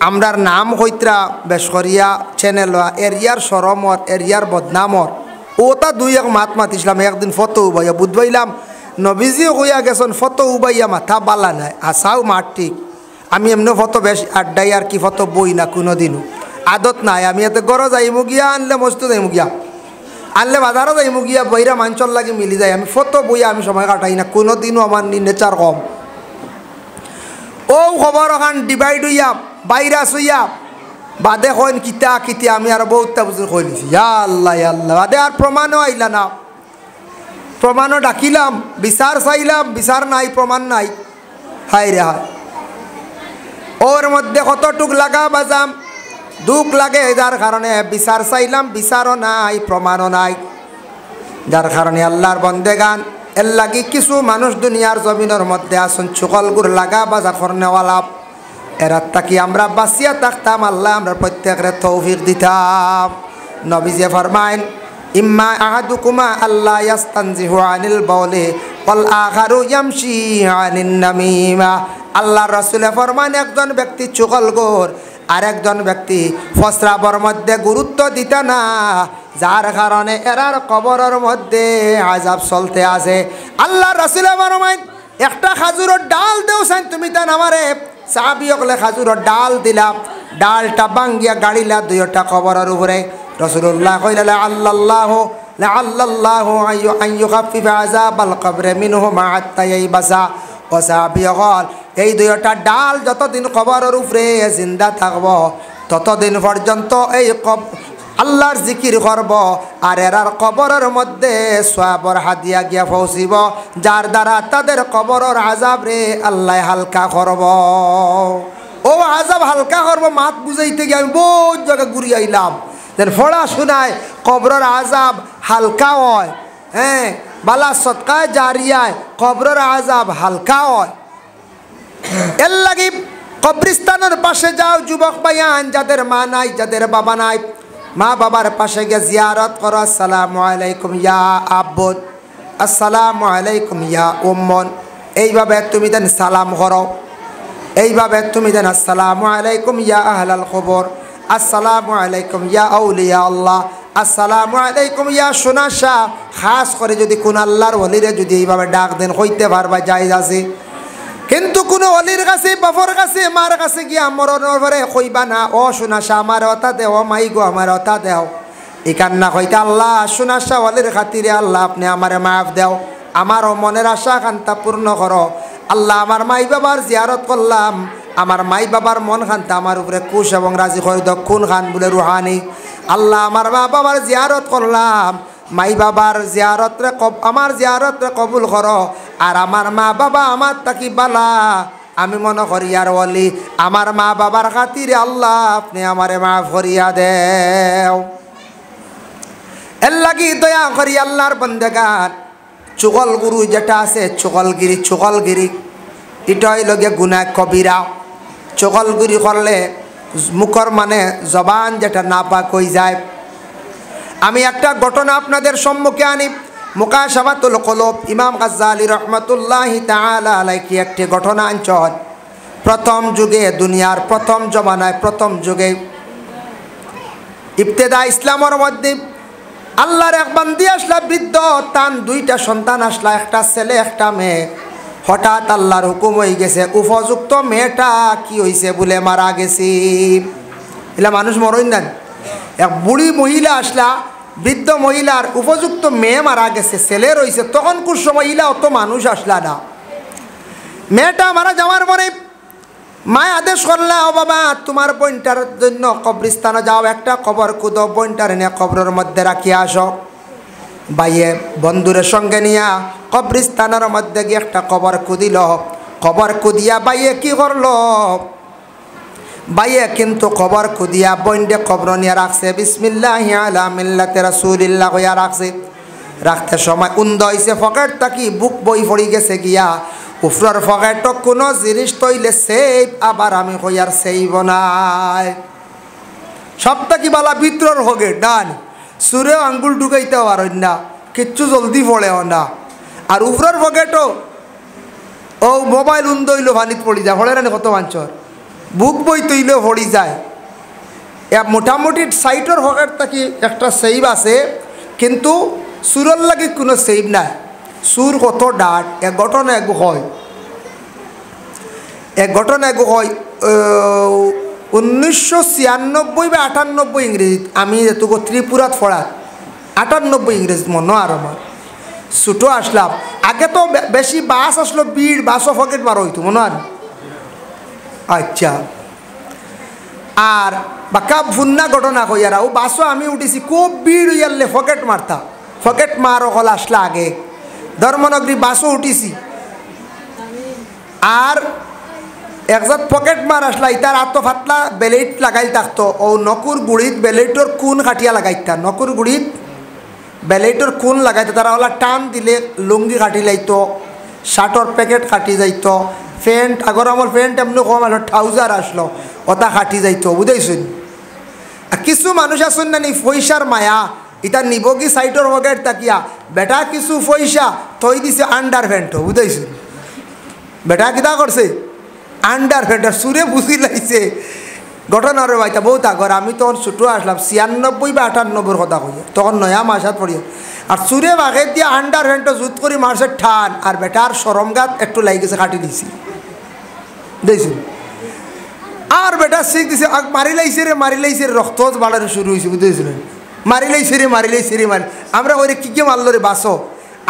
আমরার নাম হইত্রা বেশকরিয়া চ্যানেল এরিয়ার সরমর এরিয়ার বদনামর ওটা 2-1 মাত মাতিছিলাম একদিন ফটো উবাইয়া বুধবাইলাম নবীজি হইয়া গেছেন ফটো উবাইয়া মাথা বালা নাই আসাও মাঠ ঠিক আমি এমনি ফটো বেশ আড্ডাই আর কি ফটো বই না কোনো দিনও আদত নাই আমি এতে গড় যাইমু গিয়া আনলে মস্ত যাইমু গিয়া আনলে বাজারও যাইমু গিয়া বইরা মাঞ্চল লাগে মিলি যায় আমি ফটো বইয়া আমি সময় কাটাই না কোনো দিনও আমার নেচার কম। ও খবর ওখান ডিভাইড হইয়া ভাইরাস হইয়া বাদে কইন কিতা কিতা আমি আর বহুতটা বুঝে কই দিছি ইয়া আল্লাহ বাদে আর প্রমাণও আইলা না প্রমাণও ডাকিলাম বিচার চাইলাম বিচার নাই প্রমাণ নাই হাই রে হাই ওর মধ্যে কতটুক লাগা বাজাম দুঃখ লাগে যার কারণে বিচার চাইলাম বিচারও নাই প্রমাণও নাই যার কারণে আল্লাহর বন্দেগান এর লাগি কিছু মানুষ দুনিয়ার জমিনের মধ্যে আসুন চুকলগুর লাগা বাজা করনেওয়ালা এরা তাকি আমরা বাঁচিয়া থাকতাম আল্লাহ আমরা প্রত্যেকের তৌফিক দিতাম। নবীজি ফরমাইন ইম্মা আহাদুকুমা আল্লাহ ইয়াস্তানজিহু আনিল বাউলি ওয়াল আখারু ইয়ামশি আনিন নামিমা। আল্লাহর রাসূলে ফরমান একজন ব্যক্তি চুগলখোর আর একজন ব্যক্তি প্রস্রাবের মধ্যে গুরুত্ব দিতা না যার কারণে এরার কবরের মধ্যে আযাব চলতে আছে। আল্লাহর রাসূলে ফরমান একটা খাজুরের ডাল দেওছেন তুমি তা আমারে সাহাবী হলে খাজুরের ডাল দিলাম ডালটা ভাঙ্গিয়া গাড়িলা 2টা কবরের উপরে রাসূলুল্লাহ কইলা আল্লাল্লাহু আন ইউখাফিফা আযাবাল কবরে মিনহুমা হাত্তা ইয়াইবাসা ও সাহাবী হল এই 2টা ডাল যতদিন কবরের উপরে জিন্দা থাকব ততদিন পর্যন্ত এই আল্লাহর জিকির করব আর এরার কবরের মধ্যে সওয়াবের হাদিয়া গিয়া পৌঁছিব যার দ্বারা তাদের কবরের আযাব রে আল্লাহ হালকা করব। ও আযাব হালকা করব মাত বুঝাইতে গিয়ে আমি বহুত জায়গা ঘুরি আইলাম যেন ফড়া শোনায় কবরের আযাব হালকা হয় হ্যাঁ বালা সদকায় জারিয়ায় কবরের আযাব হালকা হয়। এর লাগি কবরস্থানের পাশে যাও যুবক ভাইয়ান, যাদের মা নাই, যাদের বাবা নাই, মা বাবার পাশে গিয়ে জিয়ারত করো। আসসালামু আলাইকুম ইয়া আব্বুদ, আসসালামু আলাইকুম ইয়া উম্মন। এইভাবে তুমি দেন সালাম করো, এইভাবে তুমি দেন আসসালামু আলাইকুম ইয়া আহলাল কবর, আসসালামু আলাইকুম ইয়া আউলিয়া আল্লাহ, আসসালামু আলাইকুম ইয়া সুনাশা। খাস করে যদি কোন আল্লাহর ওলিরে যদি এইভাবে ডাক দেন হইতে পারবা, জায়েজ আছে। কিন্তু কোনো অলির কাছে, বাপর কাছে, মার কাছে গিয়া মরণের পরে কইবা না, ও সুনাশা আমার অতা দেও, মাই গো আমার অতা দেও। এই কান্না কইতে আল্লাহ সুনাশা অলির খাতিরে আল্লাহ আপনি আমারে মাফ দেও, আমারও মনের আশা কান্তা পূর্ণ করো। আল্লাহ আমার মাই বাবার জিয়ারত করলাম, আমার মাই বাবার মন খান্তা আমার উপরে খুশ এবং রাজি করে দাও। কোন খান বলে রুহানি। আল্লাহ আমার মা বাবার জিয়ারত করলাম, মাই বাবার জিয়ারতরে আমার জিয়ারতরে কবুল করো। আর আমার মা বাবা আমার তাকি বালা, আমি মনে করি আর ওলি আমার মা বাবার খাতিরে আল্লাহ আপনি আমারে মাফ করিয়া দেও। এর লাগি দয়া করি আল্লাহর বন্দেগান, চুগল গুরু যেটা আছে চুগলগিরি এটা হইল গিয়ে গুনাহ কবিরা। চুগলগিরি করলে মুখর মানে জবান যেটা নাপাক হয়ে যায়। আমি একটা ঘটনা আপনাদের সম্মুখে আনি। মুকাশাফাতুল কুলুব ইমাম গাজ্জালী রহমাতুল্লাহি তাআলা আলাইহি একটি ঘটনা আনছেন। প্রথম যুগে, দুনিয়ার প্রথম জমানায়, প্রথম যুগে ইবতেদা ইসলামের মধ্যে আল্লাহর এক বান্দি আসলা, বৃদ্ধ, তার দুইটা সন্তান আসলা, একটা ছেলে একটা মেয়ে। হঠাৎ আল্লাহর হুকুম হয়ে গেছে, উপযুক্ত মেয়েটা কি হয়েছে বলে মারা গেছি। এলা মানুষ মরইন না। এক বুড়ি মহিলা আসলা, বৃদ্ধ মহিলার উপযুক্ত মেয়ে মারা গেছে, ছেলে রয়েছে। তখন কোন সময় ইলা অত মানুষ আসলা না। মেয়েটা মারা যাওয়ার পরে মায় আদেশ করলা, ও বাবা তোমার বোনটার জন্য কবরস্থানে যাও, একটা কবর কুদো, বোনটার এনে কবরের মধ্যে রাখিয়া আসো। বাইয়ে বন্ধুরের সঙ্গে নিয়া কবরস্থানের মধ্যে গিয়ে একটা কবর কুদিল। কবর কুদিয়া বাইয়ে কি করলো, বাইয়ে কিন্তু কবর কুদিয়া বইন্ডে কবর নিয়ে রাখছে। বিসমিল্লাহি আলা মিল্লাতি রাসূলিল্লাহ কইয়া রাখছে। রাখতে সময় উন্দ হইছে, পকেট থাকি বুক বই পড়ি গেছে গিয়া উফরার পকেট কোনো জিনিস তৈলে সেব, আবার আমি কইয়ার সেইব নাই। সবটা কি বালা ভিতর হগে ডান সুরে আঙ্গুল ঢুকাইতে পারেন না, কিচ্ছু জলদি পড়েও না। আর উফরার পকেটও ও মোবাইল উন্দ হইলো পানিত পড়ি যায়, পড়ে না কত বাঞ্চর। বুক বই তৈলেও পড়ি যায়। মোটামুটি সাইটের পকেট থাকি একটা সেইব আছে, কিন্তু সুরের লাগে কোনো সেইব নাই। সুর কত ডাট। এক ঘটনা এক হয় 1996 বা 98 ইংরেজিত, আমি যেটুকু ত্রিপুরাত পড়া 98 ইংরেজিত মনে আর আমার ছোটো আসলাম। আগে তো বেশি বাস আসলো, বিড় বাসও পকেট মারা হইতো মনে আর। আচ্ছা, আর বাকা ভুন্না ঘটনা কইয়ারা ও বাসও আমি উঠেছি, খুব ভিড় হইয়ালে পকেট মারতা, পকেট মার কল আসলা। আগে ধর্মনগরী বাসও উঠিছি, আর একজাত পকেট মার আসলা, ইতার আত্ম ফাতলা বেলেট লাগাই থাকতো। ও নকুর গুড়িত বেলেটর কোন কাটিয়া লাগাইতা, নকুর গুড়িত বেলেটর কোন লাগাইতো। তারা ওলা টান দিলে লুঙ্গি কাটি লাইতো, শার্টর প্যাকেট কাটি যাইতো, প্যান্ট আগর আমার প্যান্ট এমনি কম আসলো, ট্রাউজার আসলো, ওটা কাটি যাইতো। বুঝাইছেন? কিছু মানুষ আসুন না নি পয়সার মায়া, ইটা নিব কি সাইটর পকেট তাকিয়া বেটা কিছু পয়সা থই দিছে আন্ডার প্যান্টও। বুঝাইছেন? বেটা কিতা করছে, আন্ডার প্যান্ট সুরে বুঝি লাইছে। ঘটনার বাইতা বহুত আগর, আমি তখন ছোটো আসলাম 96 বা 98 কথা কই, তখন নয়া মাসাত পড়িয়া। আর চুরে বাঘে দিয়ে আন্ডার প্যান্টও জুত করি মারছে ঠান, আর বেটার সরমগাত একটু লাগি গেছে, কাটি দিছি। দেখছি আর বেটা শিখ দিছে, মারি লাইছে রে, রক্ত বাড়ানো শুরু হয়েছে। বুঝতেছিলেন? মারি লাইছে রে মারি। আমরা ওই কি মারলো রে বাসো।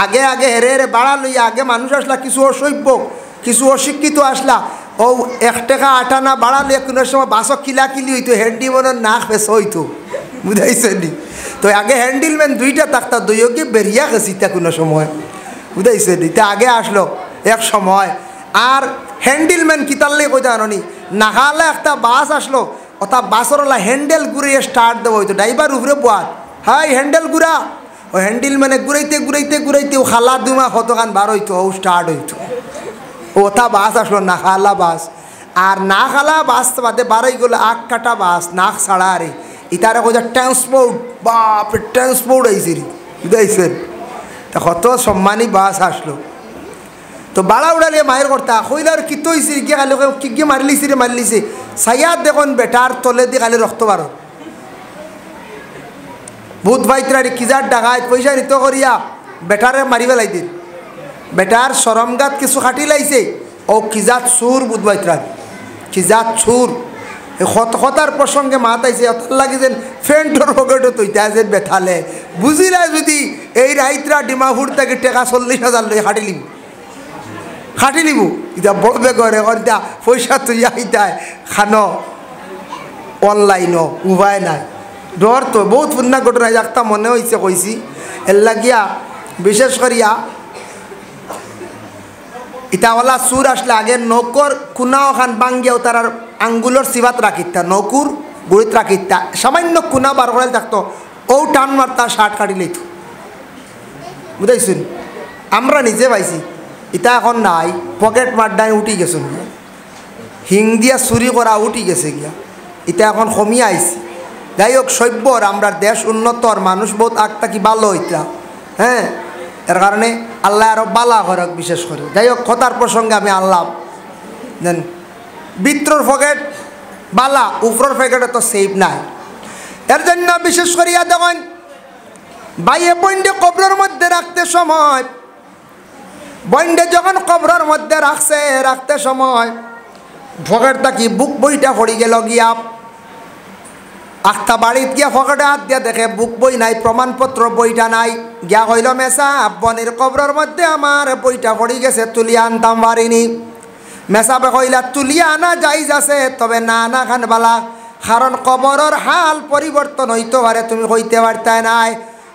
আগে হেরে বাড়া লইয়া আগে মানুষ আসলা, কিছু অসভ্য কিছু অশিক্ষিত আসলা, ও 1 টাকা 8 আনা বাড়া লইয়া কোনো সময় বাসো কিলাকিলি হইতো, হ্যান্ডি মনের নাক বেশ হইতো। বুঝাইছেন? তো আগে হ্যান্ডেলম্যান 2টা থাকতা, দুইকে বেরিয়া গেছি তা কোনো সময়। বুঝাইছেন? তা আগে আসলো এক সময়। আর হ্যান্ডেলম্যান কিতারলে কইতে আনি নাখালে একটা বাস আসলো, ওটা বাসর হ্যান্ডেল ঘুরিয়ে স্টার্ট দেবো হইতো, ড্রাইভার উপরে বাদ হাই হ্যান্ডেল ঘুরা। ও হ্যান্ডেল মানে ঘুরাইতে ও খালা 2 মাস কতখান বার হইতো, ও স্টার্ট হইতো। ওটা বাস আসলো নাখালা বাস। আর না খালা বাস বাদে বারোই গেলো আখ কাটা বাস নাক ছাড়া আরে ইতারে কোজা ট্রান্সপোর্ট বাপ ট্রান্সপোর্ট আইসি রে বুঝাইছেন তা কত সম্মানী বাস আসলো তো বাড়া উড়ালে মায়ের কর্তা কইলে আর কিতো হয়েছে গিয়ে খালি কি গিয়ে মারলিছি রে মারলিছে সাইয়াদ দেখুন বেটার তলে দিয়ে খালি রক্ত বারো ভূত ভাইত্রারি কিজার ডাকায় পয়সা নিত করিয়া বেটারে মারি পেলাই দিন বেটার সরমগাত কিছু খাটি লাইছে ও কিজাত সুর ভূত ভাইত্রার কিজাত সুর হতার প্রসঙ্গে মাত আইছে অত লাগে যেন ফ্রেন্ডর পকেটও তৈতে আছে বেথালে বুঝিলা যদি এই রাইতরা ডিমাপুর থেকে টাকা 40,000 লই খাটি লিব ইটা বড় বেগরে ইটা পয়সা তুই আইতায় খানো অনলাইনও উপায় নাই ডর তো বহুত পুণ্যা ঘটনা একটা মনে হয়েছে কইছি এর লাগিয়া বিশেষ করিয়া ইটাওয়ালা সুর আসলে আগে নৌকর কুনাও খান বাঙ্গিয়াও তার আঙ্গুলের সিবাত রাখিতা নৌকুর গুড়িত রাখিতা সামান্য কুনা বার করে থাকতো ও টান মারতা শার্ট কাটি লইত বুঝাইছুন আমরা নিজে পাইছি ইটা এখন নাই পকেট মারডাই উঠি গেছুন হিং দিয়া চুরি করা উঠি গেছে গিয়া ইটা এখন কমিয়ে আইছি যাই হোক সভ্যর আমরা দেশ উন্নতর মানুষ বহুত আগটা ভালো হইতা হ্যাঁ এর কারণে আল্লাহ আরও বালা করক বিশেষ করে যাই হোক কথার প্রসঙ্গে আমি আল্লাহ দেন ভিতর পকেট বালা উপরের পকেটে তো সেফ নাই এর জন্য বিশেষ করিয়া দেখুন বাইয়ে বন্ডে কবরের মধ্যে রাখতে সময় বন্ডে যখন কবরের মধ্যে রাখতে সময় পকেট থাকি বুক বইটা পড়ি গেল গিয়া আখটা বাড়িত গিয়া পকেটে হাত দিয়া দেখে বুক বই নাই প্রমাণপত্র বইটা নাই গিয়া কইল মেসা বনের কবরের মধ্যে আমার বইটা পড়ি গেছে তুলিয়া আনতাম পারিনি মেসাবে কইলা তুলিয়া আনা যাইজ আছে তবে না আনা খান বালা কারণ কবরের হাল পরিবর্তন হইতে পারে তুমি কইতে পারতাই নাই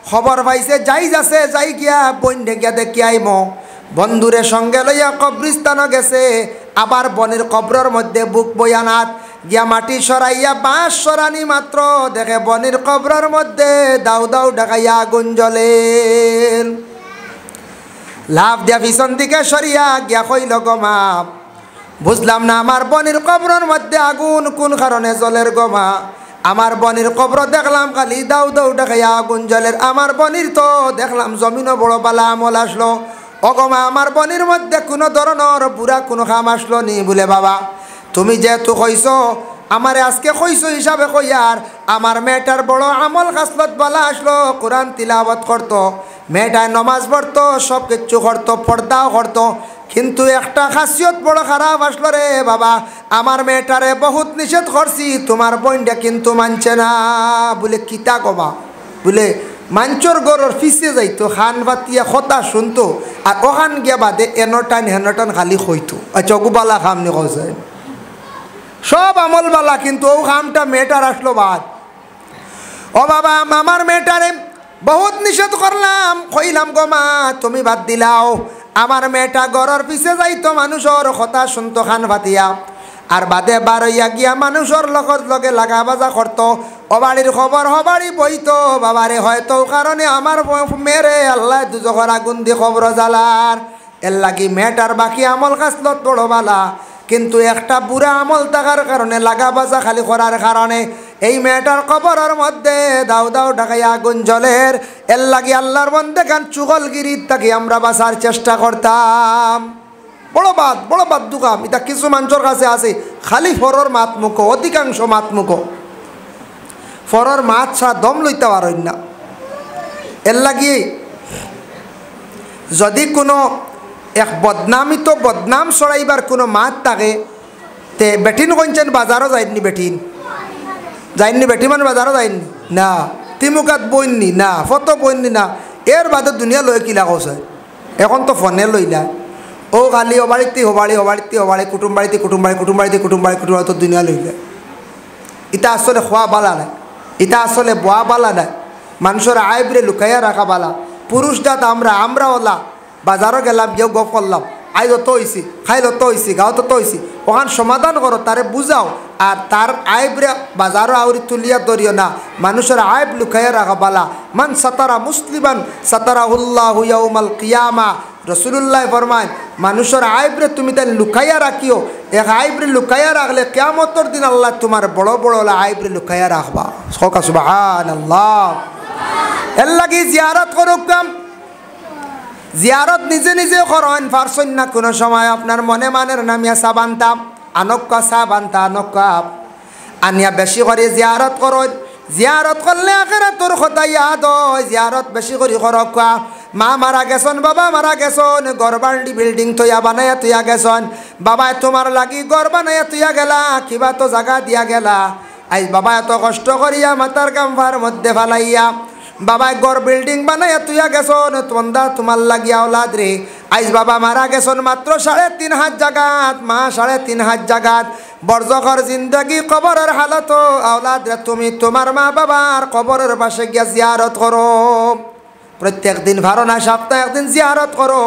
খবর পাইছে যাইজ আছে যাই গিয়া বন্ডে গিয়া দেখি আইম বন্ধুরে সঙ্গে লইয়া কবরিস্তানও গেছে আবার বনের কবরের মধ্যে বুক বই আনাত গিয়া মাটি সরাইয়া বাঁশ সরানি মাত্র দেখে বনের কবরের মধ্যে দাউ দাউ ডাকাইয়া আগুন জ্বলে লাভ দিয়া পিছন দিকে সরিয়া গিয়া কইল গমা বুঝলাম না আমার বনের কবরের মধ্যে আগুন কোন কারণে জলের গমা আমার বনের কবর দেখলাম খালি দাউ দাউ ডাকাইয়া আগুন জ্বলের আমার বনির তো দেখলাম জমিনও বড় বালা আমল আসলো অগমা আমার বনির মধ্যে কোনো ধরনের বুড়া কোনো খাম আসলো নি বলে বাবা তুমি যেহেতু কইস আমারে আজকে কইস হিসাবে কইয়ার আমার মেয়েটার বড় আমল খাসলত বলা আসলো কোরআন তিলাওয়াত করতো মেয়েটায় নমাজ পড়তো সব কিচ্ছু করতো পর্দাও করতো কিন্তু একটা খাসিয়ত বড় খারাপ আসলো রে বাবা আমার মেয়েটারে বহুত নিষেধ করছি তোমার বোনটা কিন্তু মানছে না বলে কিতা কবা বলে মাঞ্চর গরর ফিসে যাইতো খান বাতিয়া কথা শুনতো আর ওখান গিয়া বাদে এনটান হেনটান খালি হইতো আচ্ছা ওগুবালা খামনি কছে সব আমল বালা কিন্তু ও খামটা মেয়েটার আসলো বাদ ও বাবা আমার মেয়েটারে বহুত নিষেধ করলাম কইলাম গো মা তুমি বাদ দিলাও আমার মেয়েটা গরর পিছে যাইতো মানুষের কথা শুনতো খান ভাতিয়া আর বাদে বারইয়া গিয়া মানুষের লগত লগে লাগা বাজা করতো অবাড়ির খবর হবাড়ি বইতো বাবারে হয়তো কারণে আমার মেরে আল্লাহ দুজখর আগুন দিয়ে খবর জ্বালার এর লাগি মেয়েটার বাকি আমল খাসলত বড় বালা কিন্তু একটা বুড়া আমল থাকার কারণে লাগা বাজা খালি করার কারণে এই মেয়েটার কবরের মধ্যে দাউ দাউ ঢাকাইয়া আগুন জ্বলের এর লাগি আল্লাহর বন্দে গান চুগলগিরির তাকে আমরা বাঁচার চেষ্টা করতাম বড় বাদ দুকাম এটা কিছু মানুষের কাছে আছে খালি ফরর মাত মুখ অধিকাংশ মাত মুখ ফরর মাত ছাড়া দম লইতে পারেন না এর লাগি যদি কোনো এক বদনামিত বদনাম ছড়াইবার কোনো মাত থাকে তে বেঠিন কইছেন বাজারও যায়নি বেঠিন যায়নি বেঠি মানে বাজারও যায়নি না তিমুকাত বইননি না ফটো বইননি না এর বাদে দুনিয়া লই কিলা কছে এখন তো ফোনে লইলা ও খালি হবাড়িতে হবাড়ি কুটুম বাড়িতে তো দুনিয়া লইলা ইটা আসলে খোয়া বালা নাই ইটা আসলে বোয়া বালা নাই মানুষের আইবরে লুকাইয়া রাখা বালা পুরুষ দাঁত আমরা ওলা বাজারও গেলাম গিয়েও গপ করলাম আইলো তো হইছি খাইলো তো হইছি গাঁও তো হইছি ওখান সমাধান করো তারে বুঝাও আর তার আইবরে বাজারও আউরি তুলিয়া ধরিও না মানুষের আইব লুকাইয়া রাখা বালা মান সাতারা মুসলিমান সাতারাহুল্লাহু ইয়াউমাল কিয়ামা রসুল্লাহ ফরমান মানুষের আইবরে তুমি তাই লুকাইয়া রাখিও এক আইবরে লুকাইয়া রাখলে কিয়ামতের দিন আল্লাহ তোমার বড় বড় আইবরে লুকাইয়া রাখবা সকা সুবহানাল্লাহ এর লাগি জিয়ারত করুক কাম জিয়ারত নিজে নিজে করেন পারছেন না কোনো সময় আপনার মনে মানের নামিয়া সাবানতাম আনক্কা সাবানতা আনক্কা আনিয়া বেশি করে জিয়ারত করেন জিয়ারত করলে আখিরাতের কথা ইয়াদ হয় জিয়ারত বেশি করে করক মা মারা গেছন বাবা মারা গেছন ঘর বাড়ি বিল্ডিং তৈয়া বানাইয়া তুইয়া গেছন বাবায় তোমার লাগি ঘর বানাইয়া তুইয়া গেলা কিবা তো জায়গা দিয়া গেলা আজ বাবা এত কষ্ট করিয়া মাতার কামভার মধ্যে ফালাইয়া বাবায় ঘর বিল্ডিং বানাইয়া তুইয়া গেছন তন্দা তোমার লাগিয়া ওলাদ রে আজ বাবা মারা গেছন মাত্র 3.5 জাগাত মা 3.5 জাগাত বর্জকর জিন্দগি কবরের হালত আওলাদ রে তুমি তোমার মা বাবার কবরের পাশে গিয়া জিয়ারত করো প্রত্যেক দিন ভালো না সপ্তাহে একদিন জিয়ারত করো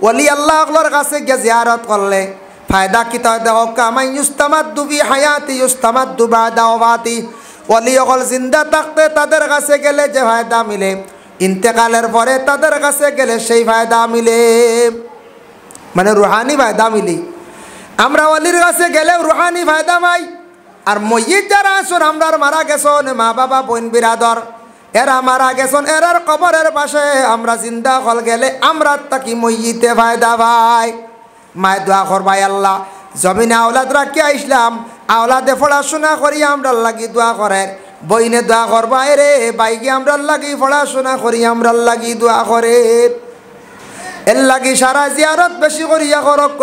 ওলি আল্লাহর কাছে গিয়া জিয়ারত করলে ফায়দা কি তা দেখো কামাই ইউস্তামাদ্দু বি হায়াতি ইউস্তামাদ্দু বাদা ওয়াতি ওলি অকল জিন্দা থাকতে তাদের কাছে গেলে যে ফায়দা মিলে ইন্তেকালের পরে তাদের কাছে গেলে সেই ফায়দা মিলে মানে রুহানি ফায়দা মিলি আমরা ওলির কাছে গেলে রুহানি ফায়দা পাই আর মইয়িত যারা আসুন আমরার মারা গেছন মা বাবা বোন বিরাদর এরা মারা গেছন এরার কবরের পাশে আমরা জিন্দা হল গেলে আমরা তাকি মইয়িতে ফায়দা পাই মায় দোয়া করবাই আল্লাহ জমিনে আওলাদ রাখি আইসলাম আওলাদে পড়াশোনা করি আমরা লাগি দোয়া করে বইনে দোয়া করবাই রে বাইকে আমরা লাগি পড়াশোনা করি আমরা লাগি দোয়া করে এর লাগি সারা জিয়ারত বেশি করিয়া করক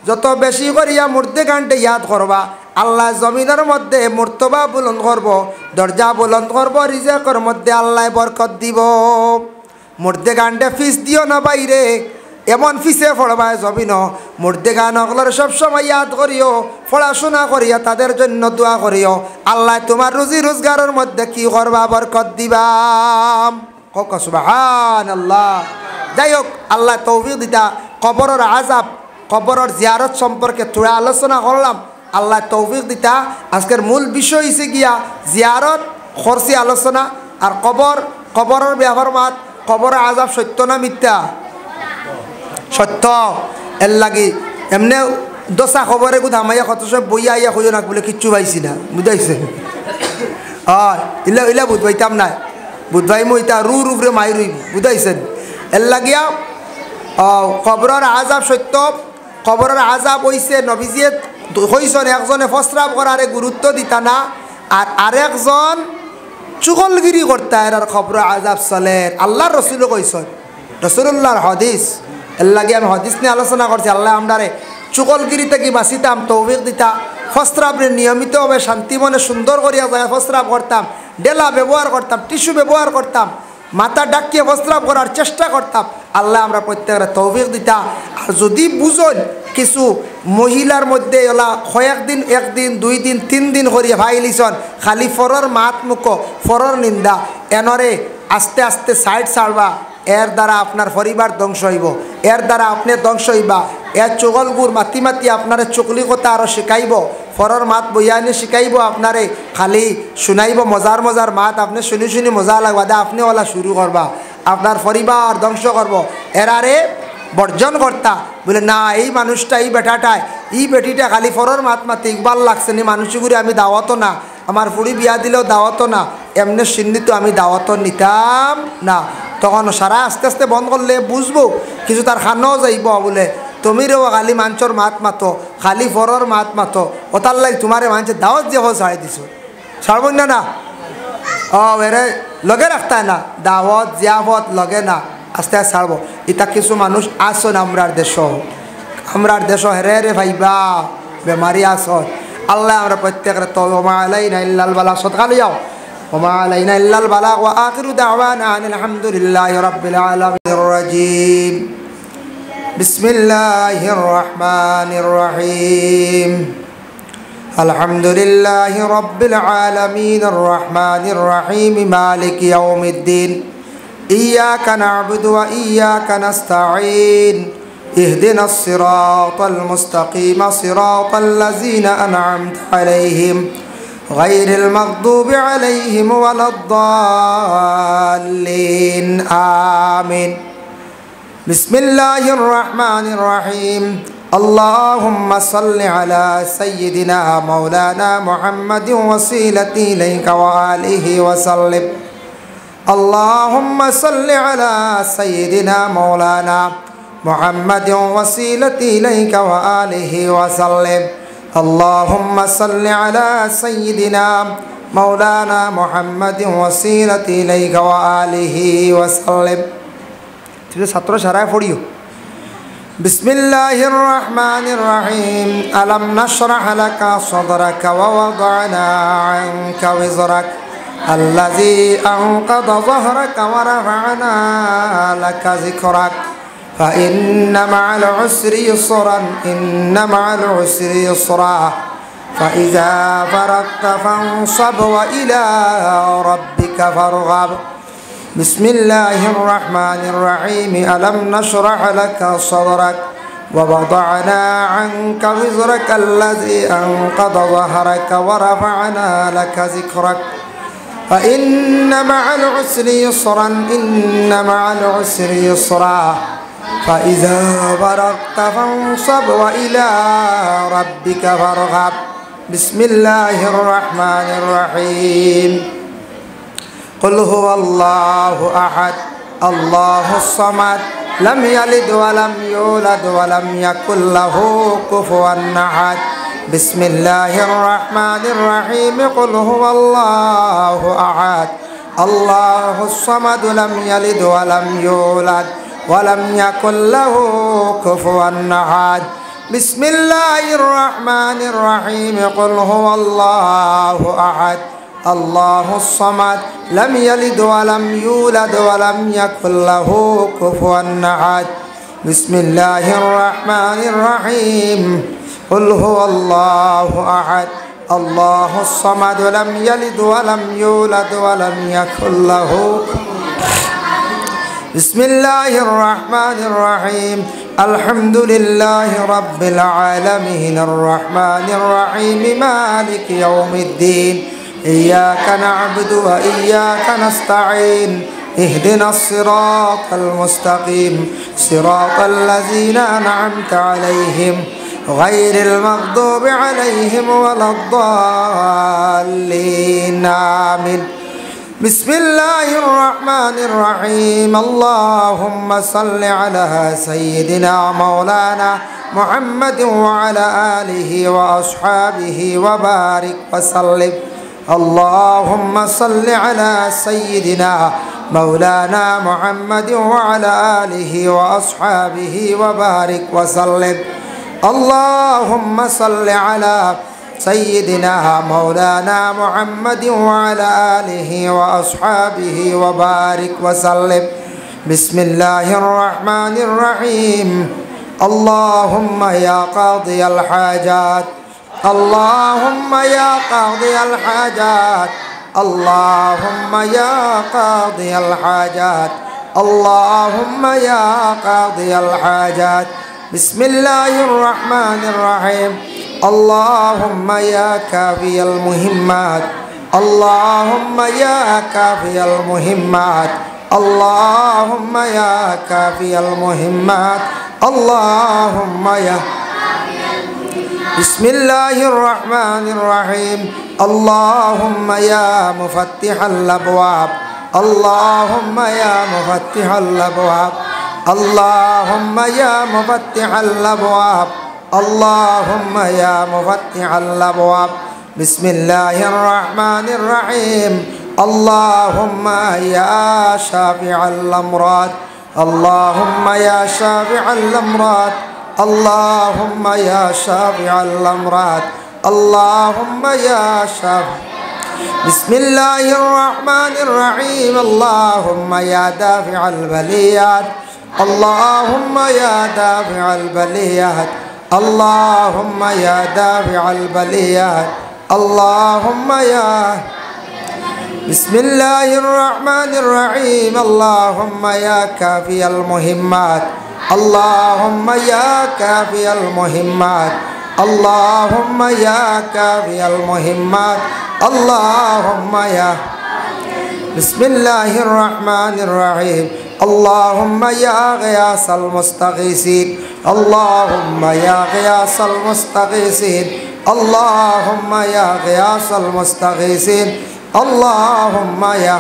যত বেশি করিয়া মুর্দে গানটে ইয়াদ করবা আল্লাহ জমিনের মধ্যে মর্তবা বুলন্দ করব দরজা বুলন্দ করব রিজেকের মধ্যে আল্লাহ বরকত দিব মুর্দে গানটে ফিস দিও না বাইরে এমন ফিসে পড়বা জমিন মুর্দে গান অগলর সবসময় ইয়াদ করিও পড়াশোনা করিয়া তাদের জন্য দোয়া করিও আল্লাহ তোমার রুজি রোজগারের মধ্যে কি করবা বরকত দিবা কক সুবহানাল্লাহ যাই হোক আল্লাহ তৌফিক দিতা কবরের আযাব কবরের জিয়ারত সম্পর্কে থোড়া আলোচনা করলাম আল্লাহ তৌফিক দিতা আজকের মূল বিষয় হইছে গিয়া জিয়ারত খরচি আলোচনা আর কবরের ব্যবহার মাত কবরের আযাব সত্য না মিথ্যা সত্য এর লাগি এমনি দশা খবরে গুধ আমাইয়া কত সব বইয়া আইয়া খুঁজো না বলে কিচ্ছু পাইছি না বুঝাইছে ইলা ইলা বুধ পাইতাম না বুধ ভাই মই ইতা রু রুফরে মাই রইব বুঝাইছেন এর লাগিয়া কবরের আযাব সত্য কবরের আযাব হইছে নবীজিয়ে হইছেন একজনে প্রস্রাব করারে গুরুত্ব দিতা না আর আরেকজন চুগলগিরি করতা আর কবরের আযাব চলে আল্লাহর রসুলও কইছেন রসুলুল্লাহর হাদিস এর লাগে আমি হাদিস নিয়ে আলোচনা করছি আল্লাহ আমরারে চুগলগিরি থেকে বাঁচিতাম তৌফিক দিতা প্রস্রাবরে নিয়মিতভাবে শান্তি মনে সুন্দর করিয়া যায় প্রস্রাব করতাম ডেলা ব্যবহার করতাম টিস্যু ব্যবহার করতাম মাথা ডাকিয়ে প্রস্রাব করার চেষ্টা করতাম আল্লাহ আমরা প্রত্যেকের তৌফিক দিতা আর যদি বুঝন কিছু মহিলার মধ্যে ওলা কয়েকদিন একদিন 2 দিন 3 দিন করিয়া ভাইলিছন খালি ফরর মাত মুখ ফরর নিন্দা এনরে আস্তে আস্তে সাইড ছাড়বা এর দ্বারা আপনার পরিবার ধ্বংস হইব এর দ্বারা আপনি ধ্বংস হইবা এর চগলগুর মাতি মাতি আপনারে চকলি কথা আরও শিখাইব ফরর মাত বইয়ানি শিখাইব আপনারে খালি শুনাইব মজার মজার মাত আপনি শুনি শুনি মজা লাগবা দা আপনি ওলা শুরু করবা আপনার পরিবার ধ্বংস করব এরারে বর্জন করতা বলে না এই মানুষটা এই বেটাটায় এই বেটিটা খালি ফরর মাত মাতি ইকবাল লাগছে নি মানুষগুলি আমি দাওয়াতো না আমার ফুড়ি বিয়া দিলেও দাওয়াতো না এমনি সিন্নিত আমি দাওয়াতো নিতাম না তখন সারা আস্তে আস্তে বন্ধ করলে বুঝবো কিছু তার খানাও যাইব বলে তুমিরেও খালি মাঞ্চর মাত মাতো খালি ফরর মাত মাতো ওতার লাগে তোমারে মানছে দাওয়াত যে ছাড়াই দিছো ছাড়ব না না এরে লগে রাখতায় না দাওয়াত জিয়াফত লগে না আস্তে আস্তে ছাড়বো এটা কিছু মানুষ আসন আমরার দেশ হেরে রে ভাইবা বেমারি আসন আল্লাহ আমরা প্রত্যেকের তওবা আলাইনা ইল্লাল বালা সদকা লিয়াও ওমা আলাইনা ইল্লাল বালা ওয়া আখিরু দাওয়ানা আলহামদুলিল্লাহি রাব্বিল আলামিন রাজিম বিসমিল্লাহির রহমানির রহিম আলহামদুলিল্লাহি রাব্বিল আলামিনির রহমানির রহিম মালিকি ইয়াউমিদ্দিন ইয়্যাকা না'বুদু ওয়া ইয়্যাকা নাস্তাঈন اهدنا الصراط المستقيم صراط الذين أنعمت عليهم غير المغضوب عليهم ولا الضالين آمين بسم الله الرحمن الرحيم اللهم صل على سيدنا مولانا محمد وسيلتي إليك وآله وسلم اللهم صل على سيدنا مولانا محمد وسيلتي إليك وآله وسلم اللهم صل على سيدنا مولانا محمد وسيلتي إليك وآله وسلم ছাত্র সারায় পড়িও بسم الله الرحمن الرحيم ألم نشرح لك صدرك ووضعنا عنك وزرك الذي أنقض ظهرك ورفعنا لك ذكرك فإن مع العسر يسرا إن مع العسر يسرا فإذا فرغت فانصب وإلى ربك فارغب بسم الله الرحمن الرحيم ألم نشرح لك صدرك ووضعنا عنك وزرك الذي أنقض ظهرك ورفعنا لك ذكرك فإن مع العسر يسرا إن مع العسر يسرا فإذا فرغت فانصب وإلى ربك فارغب بسم الله الرحمن الرحيم قل هو الله أحد الله الصمد لم يلد ولم يولد ولم يكن له كفوا أحد بسم الله الرحمن الرحيم قل هو الله أحد الله الصمد لم يلد ولم يولد ولم يكن له كفوا أحد بسم الله الرحمن الرحيم قل هو الله أحد الله الصمد لم يلد ولم يولد ولم يكن له كفوا أحد بسم الله الرحمن الرحيم قل هو الله أحد الله الصمد لم يلد ولم يولد ولم يكن له بسم الله الرحمن الرحيم الحمد لله رب العالمين الرحمن الرحيم مالك يوم الدين إياك نعبد وإياك نستعين اهدنا الصراط المستقيم صراط الذين أنعمت عليهم غير المغضوب عليهم ولا الضالين آمين بسم الله الرحمن الرحيم اللهم صل على سيدنا مولانا محمد وعلى آله وأصحابه وبارك وسلم اللهم صل على سيدنا مولانا محمد وعلى آله وأصحابه وبارك وسلم اللهم صل على سيدنا مولانا محمد وعلى آله وأصحابه وبارك وسلم بسم الله الرحمن الرحيم اللهم يا قاضي الحاجات اللهم يا قاضي الحاجات اللهم يا قاضي الحاجات اللهم يا قاضي الحاجات بسم الله الرحمن الرحيم اللهم يا كافي المهمات اللهم يا كافي المهمات اللهم يا كافي المهمات اللهم يا بسم الله الرحمن الرحيم اللهم يا مفتح الأبواب اللهم يا مفتح الأبواب اللهم يا مفتح الأبواب اللهم يا مفتح الأبواب بسم الله الرحمن الرحيم اللهم يا شافع الأمراض اللهم يا شافع الأمراض اللهم يا شافع الأمراض اللهم يا شافع بسم الله الرحمن الرحيم اللهم يا دافع البليات اللهم يا دافع البليات اللهم يا دافع البليات اللهم يا بسم الله الرحمن الرحيم اللهم يا كافي المهمات اللهم يا كافي المهمات اللهم يا كافي المهمات اللهم يا بسم الله الرحمن الرحيم اللهم يا غياث المستغيثين اللهم يا غياث المستغيثين اللهم يا غياث المستغيثين اللهم يا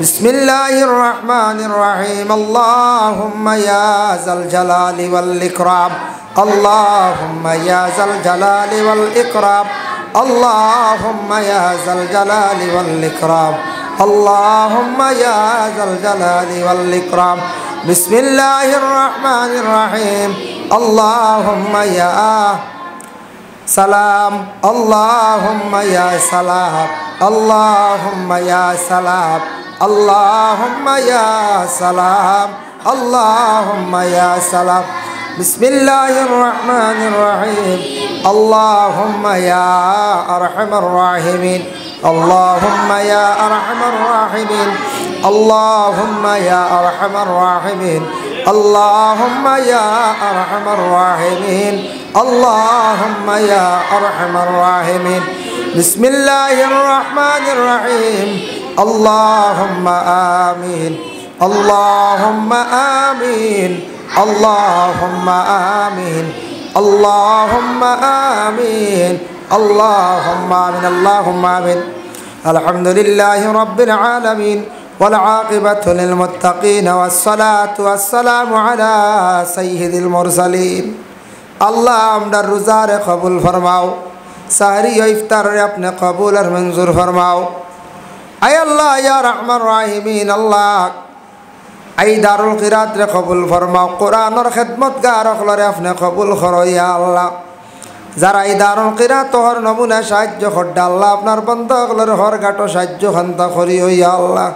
بسم الله الرحمن الرحيم اللهم يا ذا الجلال والإكرام اللهم يا ذا الجلال والإكرام اللهم يا ذا الجلال والإكرام اللهم يا ذا الجلال والإكرام بسم الله الرحمن الرحيم اللهم يا سلام اللهم يا سلام اللهم يا سلام اللهم يا سلام اللهم يا سلام بسم الله الرحمن الرحيم اللهم يا أرحم الراحمين اللهم يا أرحم الراحمين اللهم يا أرحم الراحمين اللهم يا أرحم الراحمين اللهم يا أرحم الراحمين بسم الله الرحمن الرحيم اللهم آمين اللهم آمين اللهم آمين اللهم آمين اللهم آمين اللهم آمين الحمد لله رب العالمين والعاقبة للمتقين والصلاة والسلام على سيد المرسلين الله আমরা রোজারে কবুল ফরমাও সাহরি ও ইফতারে আপনি কবুল আর মঞ্জুর ফরমাও আয় আল্লাহ ইয়া রহমান রাহিমিন আল্লাহ আই দারুল কিরাত রে কবুল ফরমাও কোরআনের খিদমতগার হলরে আপনি কবুল করো ইয়া আল্লাহ যারা এই দারুল কিরাত হর নমুনা সাহায্য করডা আল্লাহ আপনার বন্ধ হলরে হর গাটো সাহায্য খান্তা করিও ইয়া আল্লাহ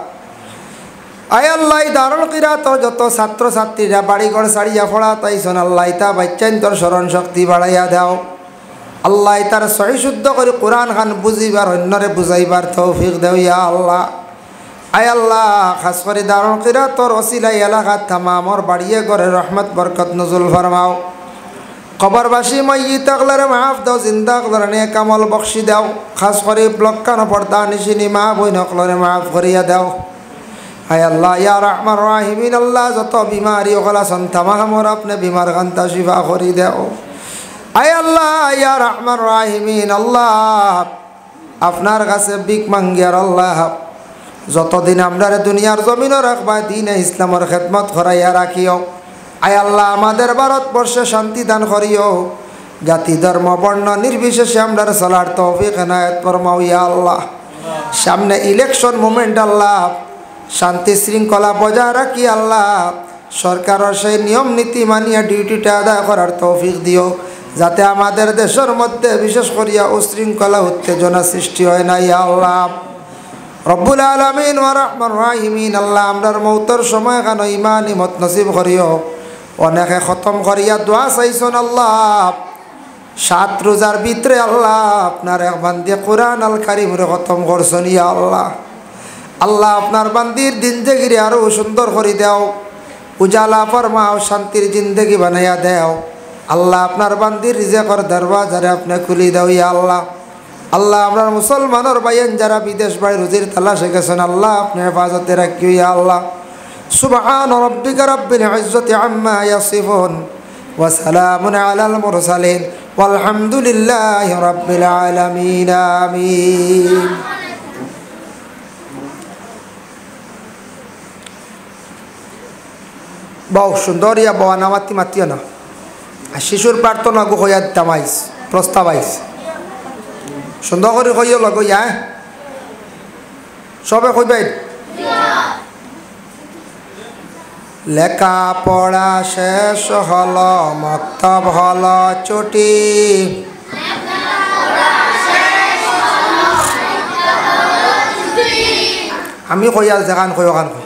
আয় আল্লাহ দারুল কিরাত যত ছাত্র ছাত্রীরা বাড়িঘর ছাড়িয়া পড়া তাইছন আল্লাহ তা বাচ্চাইন তোর স্মরণ শক্তি বাড়াইয়া দাও আল্লাহ তার সহি শুদ্ধ করে কোরআন খান বুঝিবার অন্যরে বুঝাইবার তৌফিক দেও ইয়া আল্লাহ আয় আল্লাহ খাস করে দারুল কিরাতর ওসিলাই এলাকাত তামামর বাড়িয়ে করে রহমত বরকত নজুল ফরমাও কবরবাসী মাইয়িত আকলারে মাফ দাও জিন্দা আকলারে নেক আমল বখশি দাও খাস করে ব্লক্কান পর্দা নিশিনি মা বইন আকলারে মাফ করিয়া দাও আয় আল্লাহ ইয়া রহমান রাহিমিন আল্লাহ যত বিমারি ওগলা সন তামামর আপনি বিমার গান্তা শিফা করি দাও আয় আল্লাহ ইয়া রহমান রাহিমিন আল্লাহ আপনার কাছে বিক মাঙ্গিয়ার আল্লাহ যতদিন আমরা দুনিয়ার জমিনও রাখবা দিন ইসলামের খেদমত করাইয়া রাখিও আয় আল্লাহ আমাদের ভারতবর্ষে শান্তি দান করিও জাতি ধর্ম বর্ণ নির্বিশেষে আমরা চলার তৌফিক এনায়েত ফরমাও ইয়া আল্লাহ সামনে ইলেকশন মুভমেন্ট আল্লাহ শান্তি শৃঙ্খলা বজায় রাখি আল্লাহ সরকারের সেই নিয়ম নীতি মানিয়া ডিউটিটা আদায় করার তৌফিক দিও যাতে আমাদের দেশের মধ্যে বিশেষ করিয়া উশৃঙ্খলা উত্তেজনা সৃষ্টি হয় না ইয়া আল্লাহ রব্বুল আলামিন ওয়া রহমান রাহিমিন আল্লাহ আমরার মৌতর সময় কেন ইমান ইমত নসিব করিও অনেকে খতম করিয়া দোয়া চাইছন আল্লাহ 7 রোজার ভিতরে আল্লাহ আপনার এক বান্দি কোরআন আল কারীমরে খতম করছেন ইয়া আল্লাহ আল্লাহ আপনার বান্দির জিন্দেগিরে আরো সুন্দর করে দাও উজালা ফরমাও শান্তির জিন্দেগি বানাইয়া দাও আল্লাহ আপনার বান্দির রিজেকর দরওয়াজারে আপনি খুলি দাও ইয়া আল্লাহ আল্লাহ আপনার মুসলমানের বাইন যারা বিদেশ বাড়ি রুজির তালাশে গেছেন আল্লাহ আপনি হেফাজতে রাখিও ইয়া আল্লাহ সুবহান রাব্বিকা রাব্বিল ইজ্জাতি আম্মা ইয়াসিফুন ওয়া সালামুন আলাল মুরসালিন ওয়ালহামদুলিল্লাহি রাব্বিল আলামিন আমিন বহু সুন্দর ইয়া বাবা নামাতি মাতিও না আর শিশুর প্রার্থনা গো হইয়া তামাইস প্রস্তাব আইস সুন্দর করে কইও লগ ইয়া সবে কইবেন লেখা পড়া শেষ হল মক্তব হল ছুটি আমি কইয়া যেখান কই ওখান কই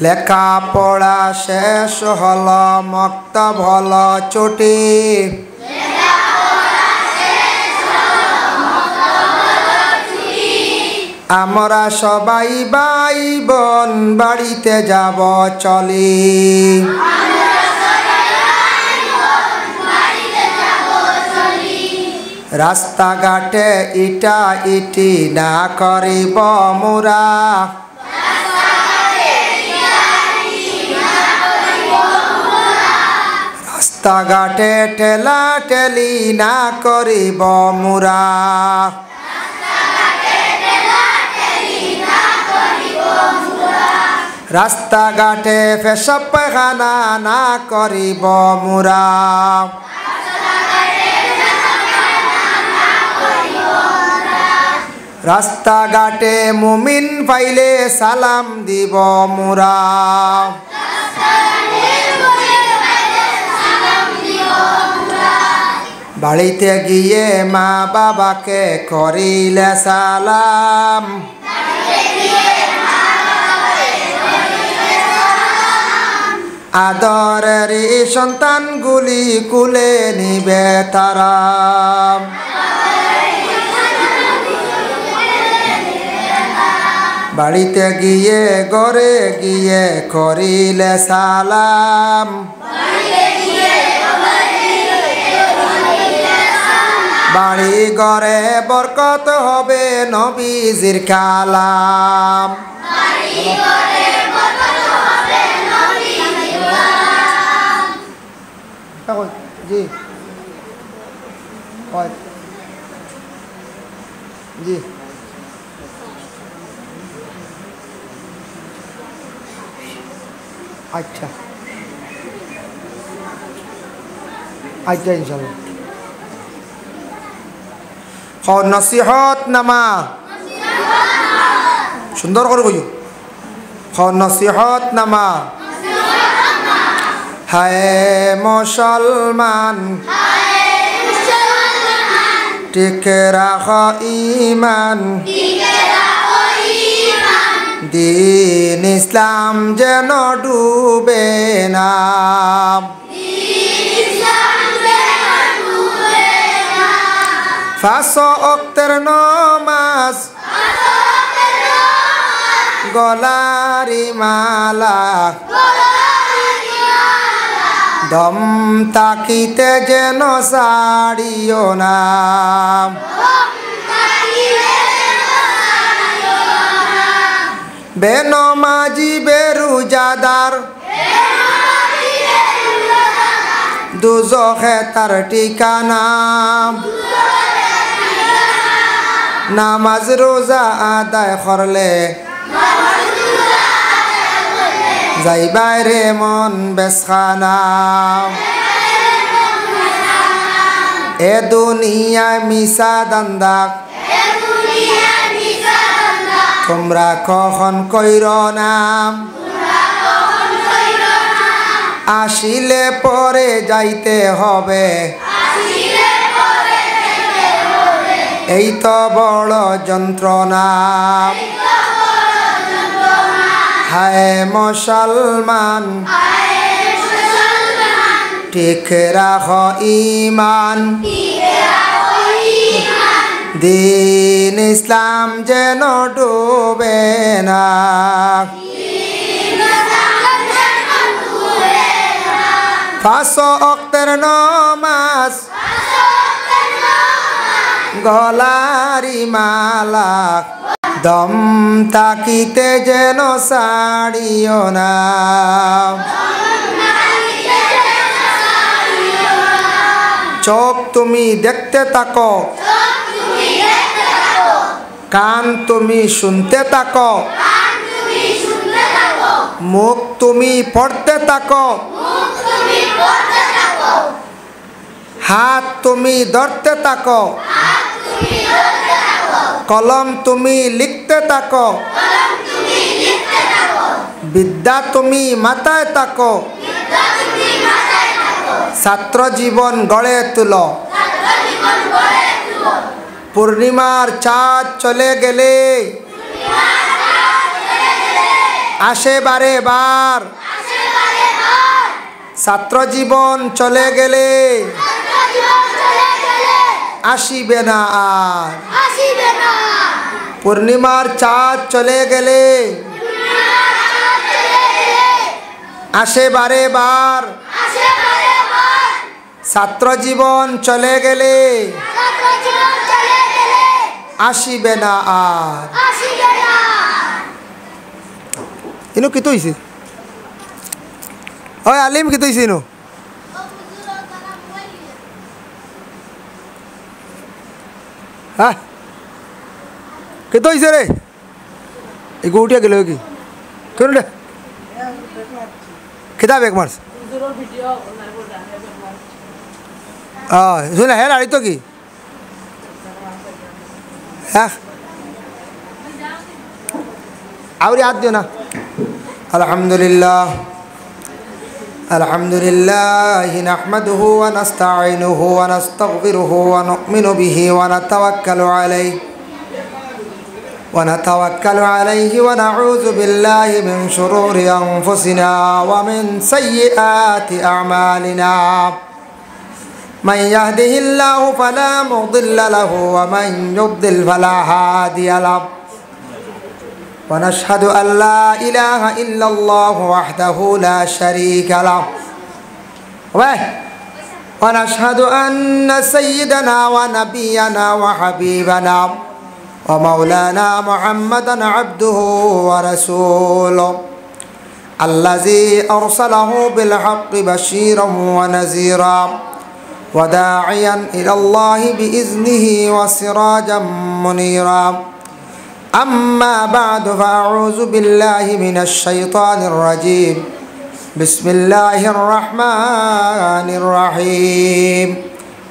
লেখা পড়া শেষ হল মক্তব হল ছুটি আমরা সবাই ভাই বোন বাড়িতে যাব চলি রাস্তাঘাটে ইটা ইটি না করিব মোরা রাস্তাঘাটে ঠেলা ঠেলি না করিব মোরা রাস্তাঘাটে পেশাব পায়খানা না করিব মোরা রাস্তাঘাটে মুমিন পাইলে সালাম দিব মোরা বাড়িতে গিয়ে মা বাবাকে করিলে সালাম আদরের সন্তানগুলি কুলে নিবে তারা বাড়িতে গিয়ে ঘরে গিয়ে করিলে সালাম বাড়ি ঘরে বরকত হবে নবীজির কালাম জি জি আচ্ছা আচ্ছা ইনশাল্লাহ নসিহত নামা সুন্দর করে কইও নসিহত নামা হায় মুসলমান টিকে রাখ ঈমান দিন ইসলাম যেন ডুবে না পাঁচ ওয়াক্তের নামাজ গলারি মালা দম তাকিতে যেন ছাড়িও না বেনমাজি বেরুজাদার দুজখে তার ঠিকানা নামাজ রোজা আদায় করলে যাই বাইরে মন বেসখানা এ দুনিয়ায় মিশা দান্দা তোমরা কখন কইর না আসিলে পরে যাইতে হবে এই তো বড় যন্ত্রণা হায় মুসলমান ঠিক রাখ ঈমান দিন ইসলাম যেন ডুবে না পাঁচ ওয়াক্তের নামাজ গলারি মালা দম তাকিতে যেন ছাড়িও না চোখ তুমি দেখতে থাকো কান তুমি শুনতে থাকো মুখ তুমি পড়তে থাকো হাত তুমি ধরতে থাকো কলম তুমি লিখতে থাকো বিদ্যা তুমি মাথায় থাকো ছাত্র জীবন গড়ে তুলো পূর্ণিমার চাঁদ চলে গেলে আসে বারে বার ছাত্র জীবন চলে গেলে আসিবে না আর পূর্ণিমার চাঁদ চলে গেলে আসে বারে বার ছাত্র জীবন চলে গেলে আসিবে না আর। ইনো কি তৈছে ওই আলিম কি তৈছে ইনো হ্যাঁ কে তৈছে রে এই গৌটিয়া গেল কি কেন রে কিতাব এক মার্স শুনে হ্যাঁ আড়ি তো কি হ্যাঁ আউরি হাত দিও না আলহামদুলিল্লাহ আলহামদুলিল্লাহ নাহমাদুহু ওয়া নাস্তাঈনুহু ওয়া নাস্তাগফিরুহু ওয়া নু'মিনু বিহি ওয়া নাতাওয়াক্কালু আলাইহি ونتوكل عليه ونعوذ بالله من شرور أنفسنا ومن سيئات أعمالنا من يهده الله فلا مضل له ومن يضلل فلا هادي له ونشهد أن لا إله إلا الله وحده لا شريك له ونشهد أن سيدنا ونبينا وحبيبنا ومولانا محمدا عبده ورسوله الذي أرسله بالحق بشيرا ونذيرا وداعيا إلى الله بإذنه وسراجا منيرا أما بعد فأعوذ بالله من الشيطان الرجيم بسم الله الرحمن الرحيم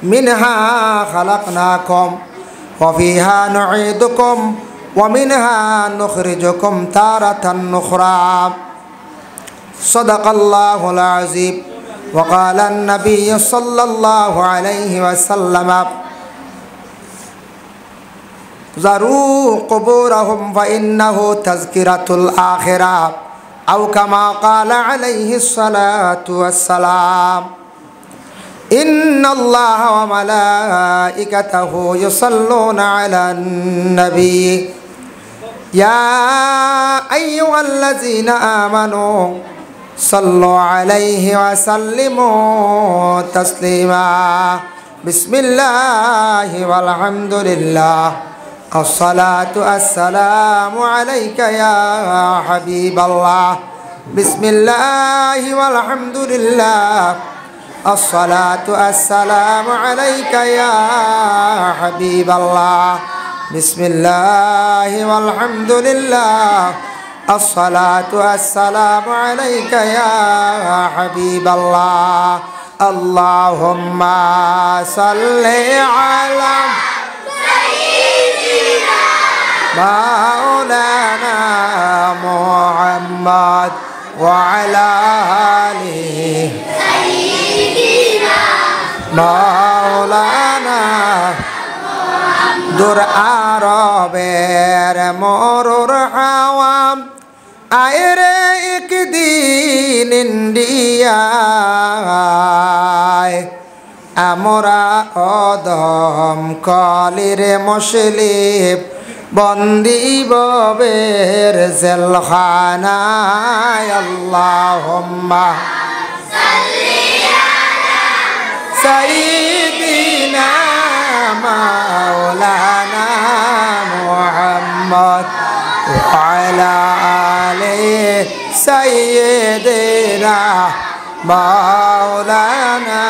منها خلقناكم وفيها نعيدكم ومنها نخرجكم تارة أخرى صدق الله العظيم وقال النبي صلى الله عليه وسلم زاروا قبورهم فإنه تذكرة الآخرة أو كما قال عليه الصلاة والسلام إن الله وملائكته يصلون على النبي يا أيها الذين آمنوا صلوا عليه وسلموا تسليما بسم الله والحمد لله الصلاة والسلام عليك يا حبيب الله بسم الله والحمد لله الصلاة والسلام عليك يا حبيب الله بسم الله والحمد لله الصلاة والسلام عليك يا حبيب الله اللهم صل على سيدنا مولانا محمد وعلى آله مولانا দূর আরবের মরুর হাওয়াম আয়রে একদিন ইন্ডিয়ায় আমরা অদম কলির মুসলিম বন্দি ববের জেলখানায় আল্লাহুম্মা سيدنا مولانا محمد وعلى آله سيدنا مولانا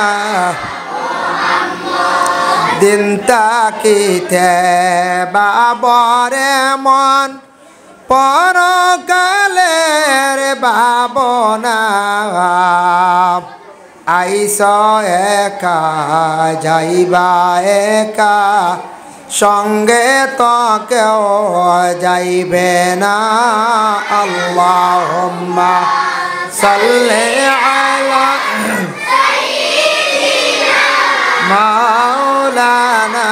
দিন তাকিতে বাবরে মন পরকালের ভাবনা আইস একা যাইবা একা সঙ্গে তো কেউ যাইবে না আল্লাহুম্মা সাল্লি আলা সাইয়্যিদিনা মাওলানা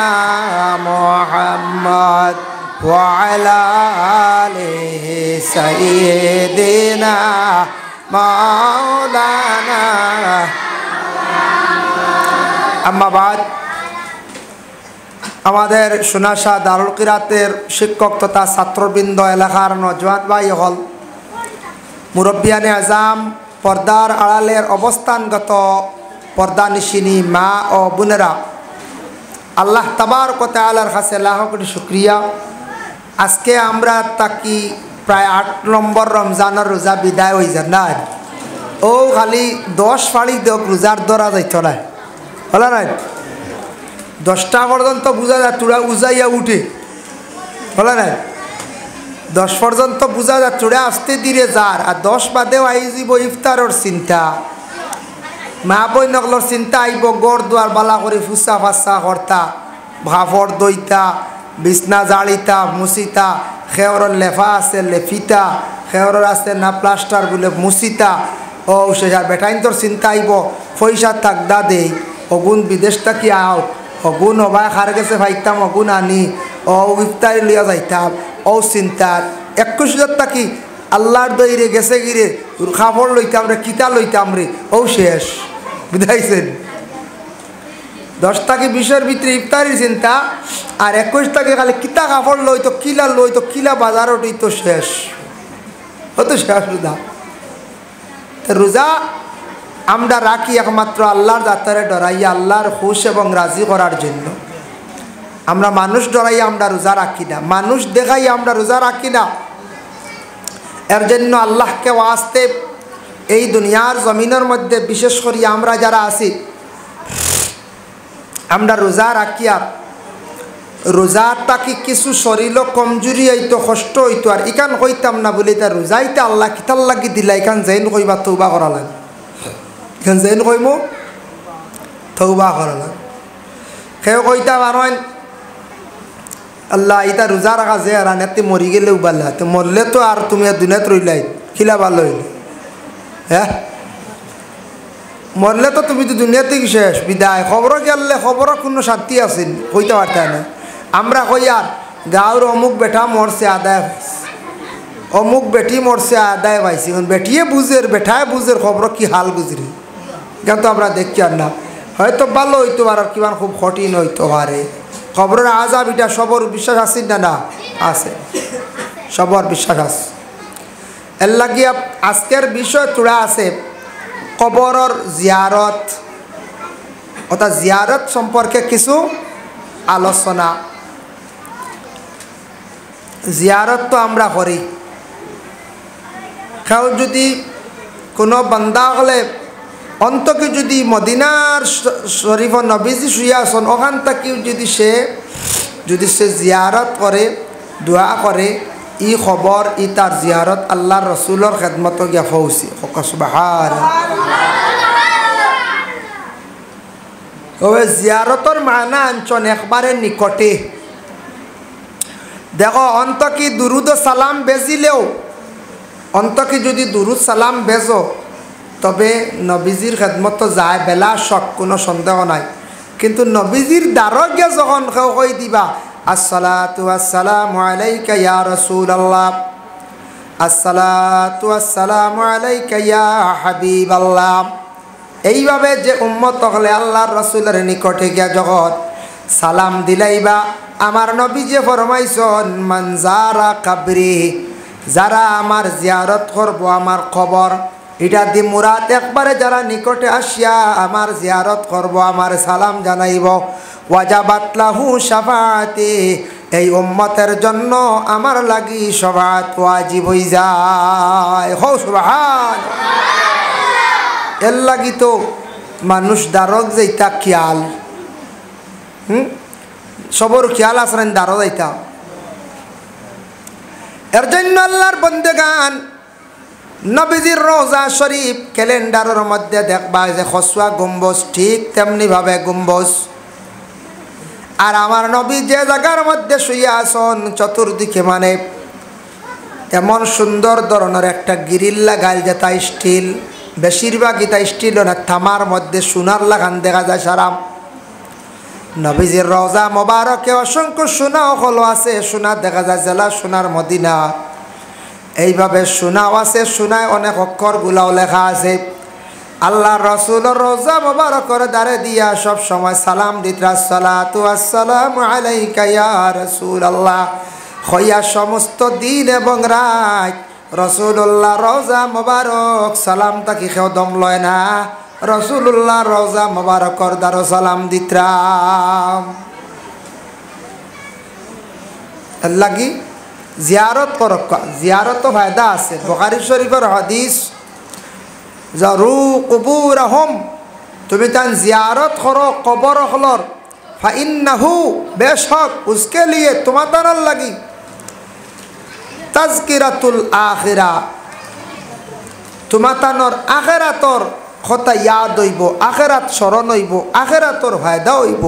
মুহাম্মদ ওয়া আলা আলিহি সাইয়্যিদিনা মাওলানা আম্মাবাদ আমাদের সুনাশা দারুল কিরাতের শিক্ষক তথা ছাত্রবৃন্দ এলাকার নজওয়ান ভাই হল মুরব্বিয়ানে আজাম পর্দার আড়ালের অবস্থানগত পর্দানিশিনী মা ও বোনেরা আল্লাহ তাবারক ওয়া তাআলার কাছে লাখ কোটি শুকরিয়া। আজকে আমরা তাকি প্রায় 8 নম্বর রমজানের রোজা বিদায় হয়ে যায় না, ও খালি 10 ফাড়ি দেখ রোজার ধরা যাইত না, হলো না? 10টা পর্যন্ত বুঝা যায় চূড়া উজাইয়া উঠে, হলো না? 10 পর্যন্ত বুঝা যায় চূড়া আসতে ধীরে যার, আর 10 বাদেও আই যাব ইফতারের চিন্তা, মা বই নকলর চিন্তা আইব, গড় দুয়ার বালা করে ফুসা ফাঁসা করতা, ভাফর দইতা, বিছনা জাড়িতা মুছিতা, খেওরের লেফা আছে লেফিতা, খেওরের আছে না প্লাস্টার বলে মুছিতা, ও সে বেটাইন তোর চিন্তা আইব পয়সা থাকদা দেই, অগুন বিদেশ থাকি আও, অগুন অবাই খার গেছে ভাইতাম, অগুন আনি ও ইফতারি লিয়া যাইতাম, ও চিন্তার 21 থাকি আল্লাহর দইরে গেছে গিরে খাবার লইতাম রে, কিতা লইতাম রে, ও শেষ বুঝাইছেন। 10 থেকে 20-এর ভিতরে ইফতারির চিন্তা, আর 21 থেকে খালি কিতা কাপড় লইতো, কিলা বাজারও তো শেষ, ও তো শেষ রোজা। রোজা আমরা রাখি একমাত্র আল্লাহর দাতারে ডরাইয়া, আল্লাহর খুশ এবং রাজি করার জন্য। আমরা মানুষ ডরাইয়া আমরা রোজা রাখি না, মানুষ দেখাইয়া আমরা রোজা রাখি না। এর জন্য আল্লাহকে ওয়াস্তে এই দুনিয়ার জমিনের মধ্যে বিশেষ করে আমরা যারা আছি, আমরা রোজা রাখি, আর রোজা তাকে কিছু শরীর কমজোরি হইতো, কষ্ট হইতো, আর ইকান কইতাম না বলে তার রোজাইতে আল্লাহ কিতাল লাগি দিলা, ইকান যেন কইবা তৌবা করা লাগে, ইকান যেন কইম তৌবা করা লাগে। কেউ কইতা পারেন আল্লাহ ইতা রোজা রাখা যে আর আনে মরি গেলেও বাল্লা, তো মরলে তো আর তুমি দুনিয়াত রইলাই খিলা ভালো হইলে, হ্যাঁ মরলে তো তুমি তো দুনিয়াতে শেষ বিদায়, খবর গেলে খবর কোনো শান্তি আছে কইতে পারতে না। আমরা কই আর গাঁর অমুক বেটা মরছে আদায় পাইছে, অমুক বেটি মরছে আদায় পাইছে, বেটিয়ে বুঝের বেঠায় বুঝের খবর কি হাল গুজরি, কিন্তু আমরা দেখি আর না, হয়তো ভালো হইতো আর কিমান খুব কঠিন হইতো পারে, খবরের আজাব এটা সবর বিশ্বাস আছে না? না আছে, সবর বিশ্বাস আছে। এর লাগিয়া আজকের বিষয় তোড়া আছে কবরের জিয়ারত, অর্থাৎ জিয়ারত সম্পর্কে কিছু আলোচনা। জিয়ারত তো আমরা করি, কেউ যদি কোনো বান্দা হলে অন্তকে যদি মদিনার শরীফ নবীজি শুয়ে আসন, ওখান থেকেও যদি সে জিয়ারত করে, দোয়া করে, ই খবর ই তার জিয়ারত আল্লাহর রসুলের খেদমত গিয়া পৌঁছি। জিয়ারতর মানা আঞ্চন একবারে নিকটে। দেখো অন্তকি দুরুদ সালাম বেজিলেও, অন্তকি যদি দুরুদ সালাম বেজো তবে নবীজির খেদমত যায় বেলা শক, কোনো সন্দেহ নাই। কিন্তু নবীজির দ্বারকে যখন কেউ কই দিবা আসসালাতু আসসালামু আলাইকা ইয়া রাসূলুল্লাহ, আসসালাতু আসসালামু আলাইকা ইয়া হাবিবাল্লাহ, এইভাবে যে উম্মত হলে আল্লাহর রাসূলের নিকটে গিয়া জগৎ সালাম দিলাইবা, আমার নবী যে ফরমাইছেন মান যারা কবরি, যারা আমার জিয়ারত করব আমার কবর, এটা দি মুরাদ একবারে যারা নিকটে আসিয়া আমার জিয়ারত করব, আমার সালাম জানাইব, ওয়াজাবাত লাহু শাফাআতি, এই উম্মতের জন্য আমার লাগি শাফাআত ওয়াজিব হই যায়। হো সুবহানাল্লাহ। এর লাগি তো মানুষ দারক যাইতা খেয়াল, সবর খেয়াল আসরেন দারো যাইতা। এর জন্য আল্লাহর বন্দেগান নবীজির রওজা শরীফ ক্যালেন্ডারের মধ্যে দেখবা যে খসুয়া গম্বুজ, ঠিক তেমনিভাবে গম্বুজ। আর আমার নবী যে জায়গার মধ্যে শুয়ে আসন চতুর্দিকে মানে এমন সুন্দর ধরনের একটা গিরিল লাগাইল, যেটা স্টিল, বেশিরভাগ এটা স্টিল না, থামার মধ্যে সোনার লাগান দেখা যায় সারাম। নবীজির রওজা মোবারকে অসংখ্য সোনা হলো আছে, সোনা দেখা যায় জেলা সোনার মদিনা। এইভাবে সোনাও আছে, সোনায় অনেক অক্ষরগুলাও লেখা আছে। আল্লাহ রসুলের রওজা মোবারকের দ্বারে দিয়া সব সময় সালাম দিত, আসসালাতু আসসালামু আলাইকা ইয়া রাসূলুল্লাহ। হইয়া সমস্ত দিন এবং রাত রসুল্লাহ রওজা মোবারক সালাম তাকে কেউ দম লয় না, রসুল্লাহ রওজা মোবারকর দ্বারা সালাম দিতরাম। লাগি জিয়ারত করক জিয়ারত ফায়দা আছে বুখারী শরীফের হাদিস জারু কুবুরহুম তুমি তান জিয়ারত করো কবর হলর ফাইন্নাহু বেশক উসকে লিয়ে তোমাদের লাগি তাজকিরাতুল আখিরা তোমাতানোর আখিরাতর কথা ইয়াদ হইব আখিরাত স্মরণ হইব আখিরাতর ফায়দা হইব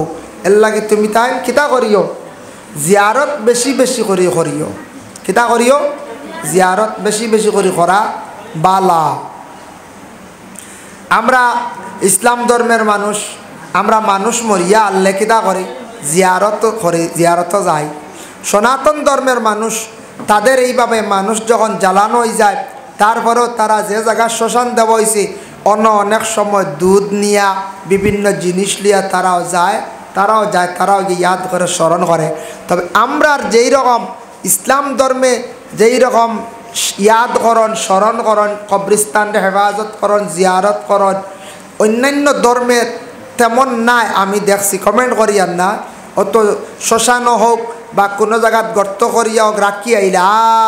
এর লাগে তুমি তাই কিতা করিও জিয়ারত বেশি বেশি করে করিও কিতা করিও জিয়ারত বেশি বেশি করে করা বালা আমরা ইসলাম ধর্মের মানুষ আমরা মানুষ মরিয়া আল্লাহ কিতা করে জিয়ারত যায় সনাতন ধর্মের মানুষ তাদের এইভাবে মানুষ যখন জ্বালানো হয়ে যায় তারপরেও তারা যে জায়গায় শ্মশান দেওয়া হয়েছে অনেক সময় দুধ নিয়া বিভিন্ন জিনিস লিয়া তারাও যায় তারাও গিয়ে ইয়াদ করে স্মরণ করে তবে আমরা যেই রকম ইসলাম ধর্মে যেই রকম ইয়াদ করন স্মরণ করন কবরস্থানের হেফাজত করন জিয়ারত করন অন্যান্য ধর্মের তেমন নাই আমি দেখছি কমেন্ট করিয়ার না অত শ্মশানও হোক বা কোনো জায়গাত গর্ত করিয়া হোক রাখি আইলে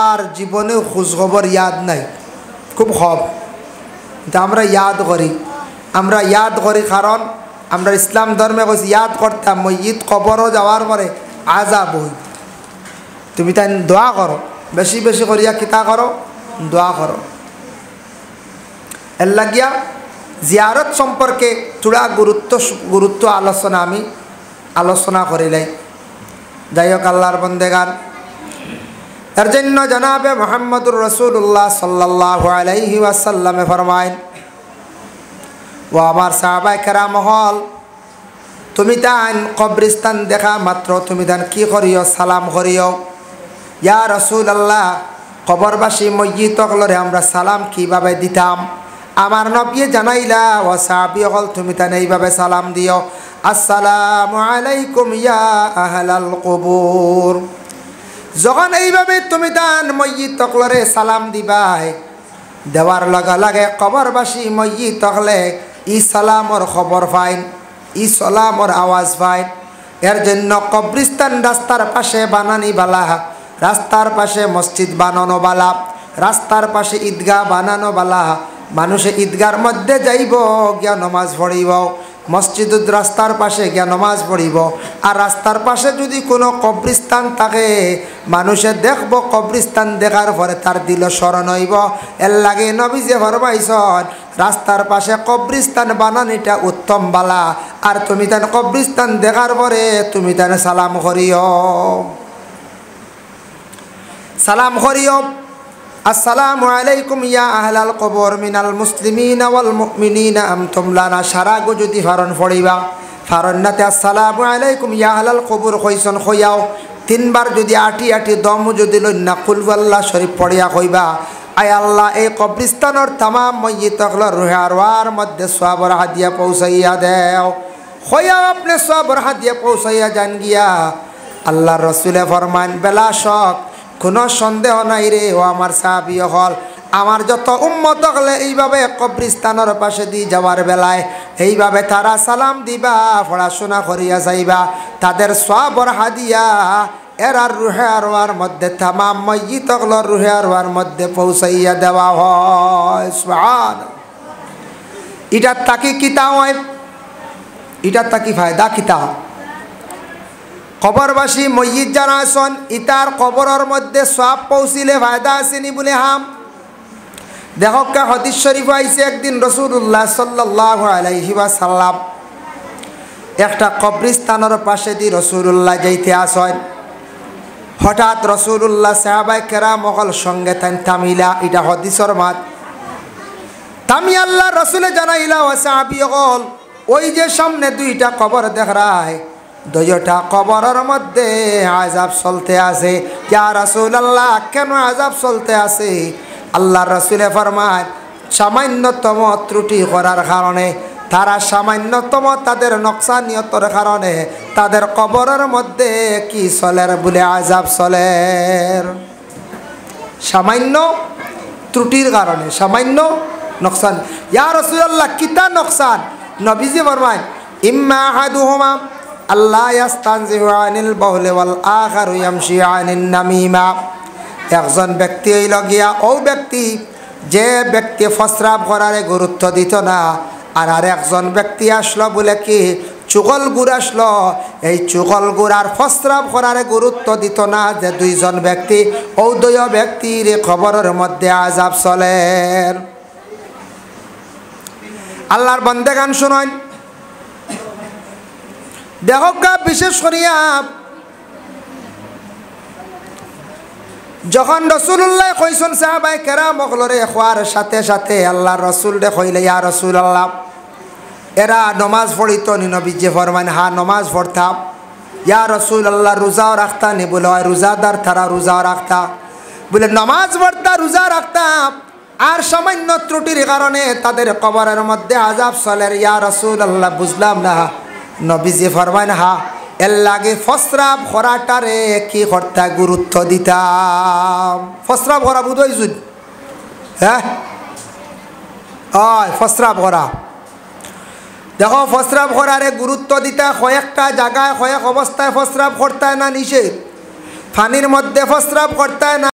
আর জীবনেও খোঁজখবর ইয়াদ নাই খুব কম আমরা ইয়াদ করি কারণ আমরা ইসলাম ধর্মে কইছি ইয়াদ করতাম মসজিদ কবরও যাওয়ার পরে আযাব হই তুমি তাই দোয়া করো বেশি বেশি করিয়া কিতা করো দোয়া করো এর লাগিয়া জিয়ারত সম্পর্কে চূড়া গুরুত্ব আমি আলোচনা করিলাই যাই হোক আল্লাহর বন্দেগান এর জন্য জনাবে মুহাম্মদুর রাসূলুল্লাহ সাল্লাল্লাহু আলাইহি ওয়াসাল্লামে ফরমায়েন ও আমার সাহাবায়ে কেরাম হল তুমি তান কবরস্থান দেখা মাত্র তুমি তান কি করিও সালাম করিও ইয়া রাসূলুল্লাহ কবরবাসী মসজিদগুলোরে আমরা সালাম কিভাবে দিতাম আমার নবী জানাইলা ও সাহাবী হল তুমি তান এইভাবে সালাম দিও আসসালামু আলাইকুম ইয়া আহলাল কুবুর যখন এইভাবে তুমি তান মসজিদগুলোরে সালাম দিবাই দেওয়ার লগে লগে কবরবাসী মসজিদগুলো ই সালামর খবর পাইন ই সালামর আওয়াজ পাইন এর জন্য কবরস্থান রাস্তার পাশে বানানি বালা রাস্তার পাশে মসজিদ বানানো বালা রাস্তার পাশে ঈদগাহ বানানো বালা মানুষে ঈদগার মধ্যে যাইব গিয়া নমাজ পড়িব মসজিদ রাস্তার পাশে গিয়া নমাজ পড়িব আর রাস্তার পাশে যদি কোনো কবরস্থান থাকে মানুষে দেখব কবরস্থান দেখার পরে তার দিল স্মরণ হইব এর লাগে নবী যে ফরমাইছেন রাস্তার পাশে কবরস্থান বানানিটা উত্তম বালা আর তুমি তার কবরস্থান দেখার পরে তুমি তার সালাম করিও আসসালামু আলাইকুম ইয়া আহলাল কবর মিনাল মুসলিমিনা ওয়াল মুমিনিনা আনতুম লানা সারাগো যদি ফারন পড়িবা ফারন্নাতে আসসালামু আলাইকুম ইয়া আহলাল কবর কইছন কইয়াও তিনবার যদি আটি দম যদি লইনা কুল ওয়াল্লাহ শরীফ পড়িয়া কইবা আয় আল্লাহ এই কবরস্থানের तमाम মইয়িতগুলোর রুহে আরওয়ার মধ্যে সওয়াবের হাদিয়া পৌঁছাইয়া দেও কইয়াও আপনি সওয়াবের হাদিয়া পৌঁছাইয়া যান গিয়া আল্লাহর রাসূলে ফরমান বেলা শক কোনো সন্দেহ নাই রে ও আমার সাহাবী হল আমার যত উম্মত হলে এইভাবে কবরস্থানের পাশে দিয়ে যাওয়ার বেলায় এইভাবে তারা সালাম দিবা পড়াশোনা করিয়া যাইবা তাদের সওয়াবের হাদিয়া এরার রুহে আরওয়ার মধ্যে तमाम মইয়িতগুলোর রুহে আরওয়ার মধ্যে পৌঁছাইয়া দেওয়া হয় সুবহানাল্লাহ এটা তাকি কিতা হয় এটা তাকি ফায়দা কিতা কবরবাসী মসজিদ যারা আছেন ইতার কবরের মধ্যে সওয়াব পৌঁছিলে ফায়দা আসেনি বলে হাম দেখো কা হাদিস শরীফ আইছে একদিন রাসূলুল্লাহ সাল্লাল্লাহু আলাইহি ওয়াসাল্লাম একটা কবরস্থানের পাশে দিয়ে রাসূলুল্লাহ যাইতে আসেন হঠাৎ রাসূলুল্লাহ সাহাবায়ে কেরাম সকল সঙ্গে থামিলা এটা হাদিসের মাত থামি আল্লাহ রাসূলে জানাইলা ও সাহাবী সকল ওই যে সামনে দুইটা কবর দেখরায় দুইটা কবরের মধ্যে আযাব চলতে আছে ইয়া রাসূলুল্লাহ কেন আযাব চলতে আছে আল্লাহর রাসূলে ফরমায় সামান্যতম ত্রুটি করার কারণে তারা সামান্যতম তাদের নকশানিয়তের কারণে তাদের কবরের মধ্যে কি চলের বলে আযাব চলের সামান্য ত্রুটির কারণে সামান্য নকশান ইয়া রাসূলুল্লাহ কিতা নকশান নবীজি ফরমায় ইম্মা আহাদুহুমা আল্লাহ ইয়াস্তানজিহু আনিল বাউলি ওয়াল আখারু ইয়ামশি আনিন নামিমা। একজন ব্যক্তি হইল গিয়া ও ব্যক্তি যে ব্যক্তি প্রস্রাব করারে গুরুত্ব দিত না, আর একজন ব্যক্তি আসলো বলে কি চুগল গুড় আসলো, এই চুগল গুড় আর প্রস্রাব করারে গুরুত্ব দিত না, যে দুইজন ব্যক্তি ও দুই ব্যক্তির খবরের মধ্যে আযাব চলেন। আল্লাহর বান্দাগান শুনেন, দেখো বিশেষ করিয়া যখন রাসূলুল্লাহ কইছেন সাহাবায়ে কেরাম ওগুলোরে খোয়ার সাথে সাথে আল্লাহর রাসূল রে কইলে, ইয়া রাসূলুল্লাহ এরা নমাজ পড়িত নি? নবীজি ফরমান, হ্যাঁ নমাজ পড়তাম। ইয়া রাসূলুল্লাহ রোজাও রাখতা নি? বলে হয় রোজাদার তারা রোজাও রাখতা। বলে নমাজ পড়তা রোজা রাখতাম, আর সামান্য ত্রুটির কারণে তাদের কবরের মধ্যে আযাব চলে। ইয়া রাসূলুল্লাহ বুঝলাম না। নবীজি ফরমান, হ্যাঁ এর লাগে প্রস্রাব করাটারে কি করতা গুরুত্ব দিতাম। প্রস্রাব করা বুঝাইছুন? হ্যাঁ প্রস্রাব করা, দেখো প্রস্রাব করারে গুরুত্ব দিতা। কয়েকটা জায়গায় কয়েক অবস্থায় প্রস্রাব করতে না নিষেধ, পানির মধ্যে প্রস্রাব করতে না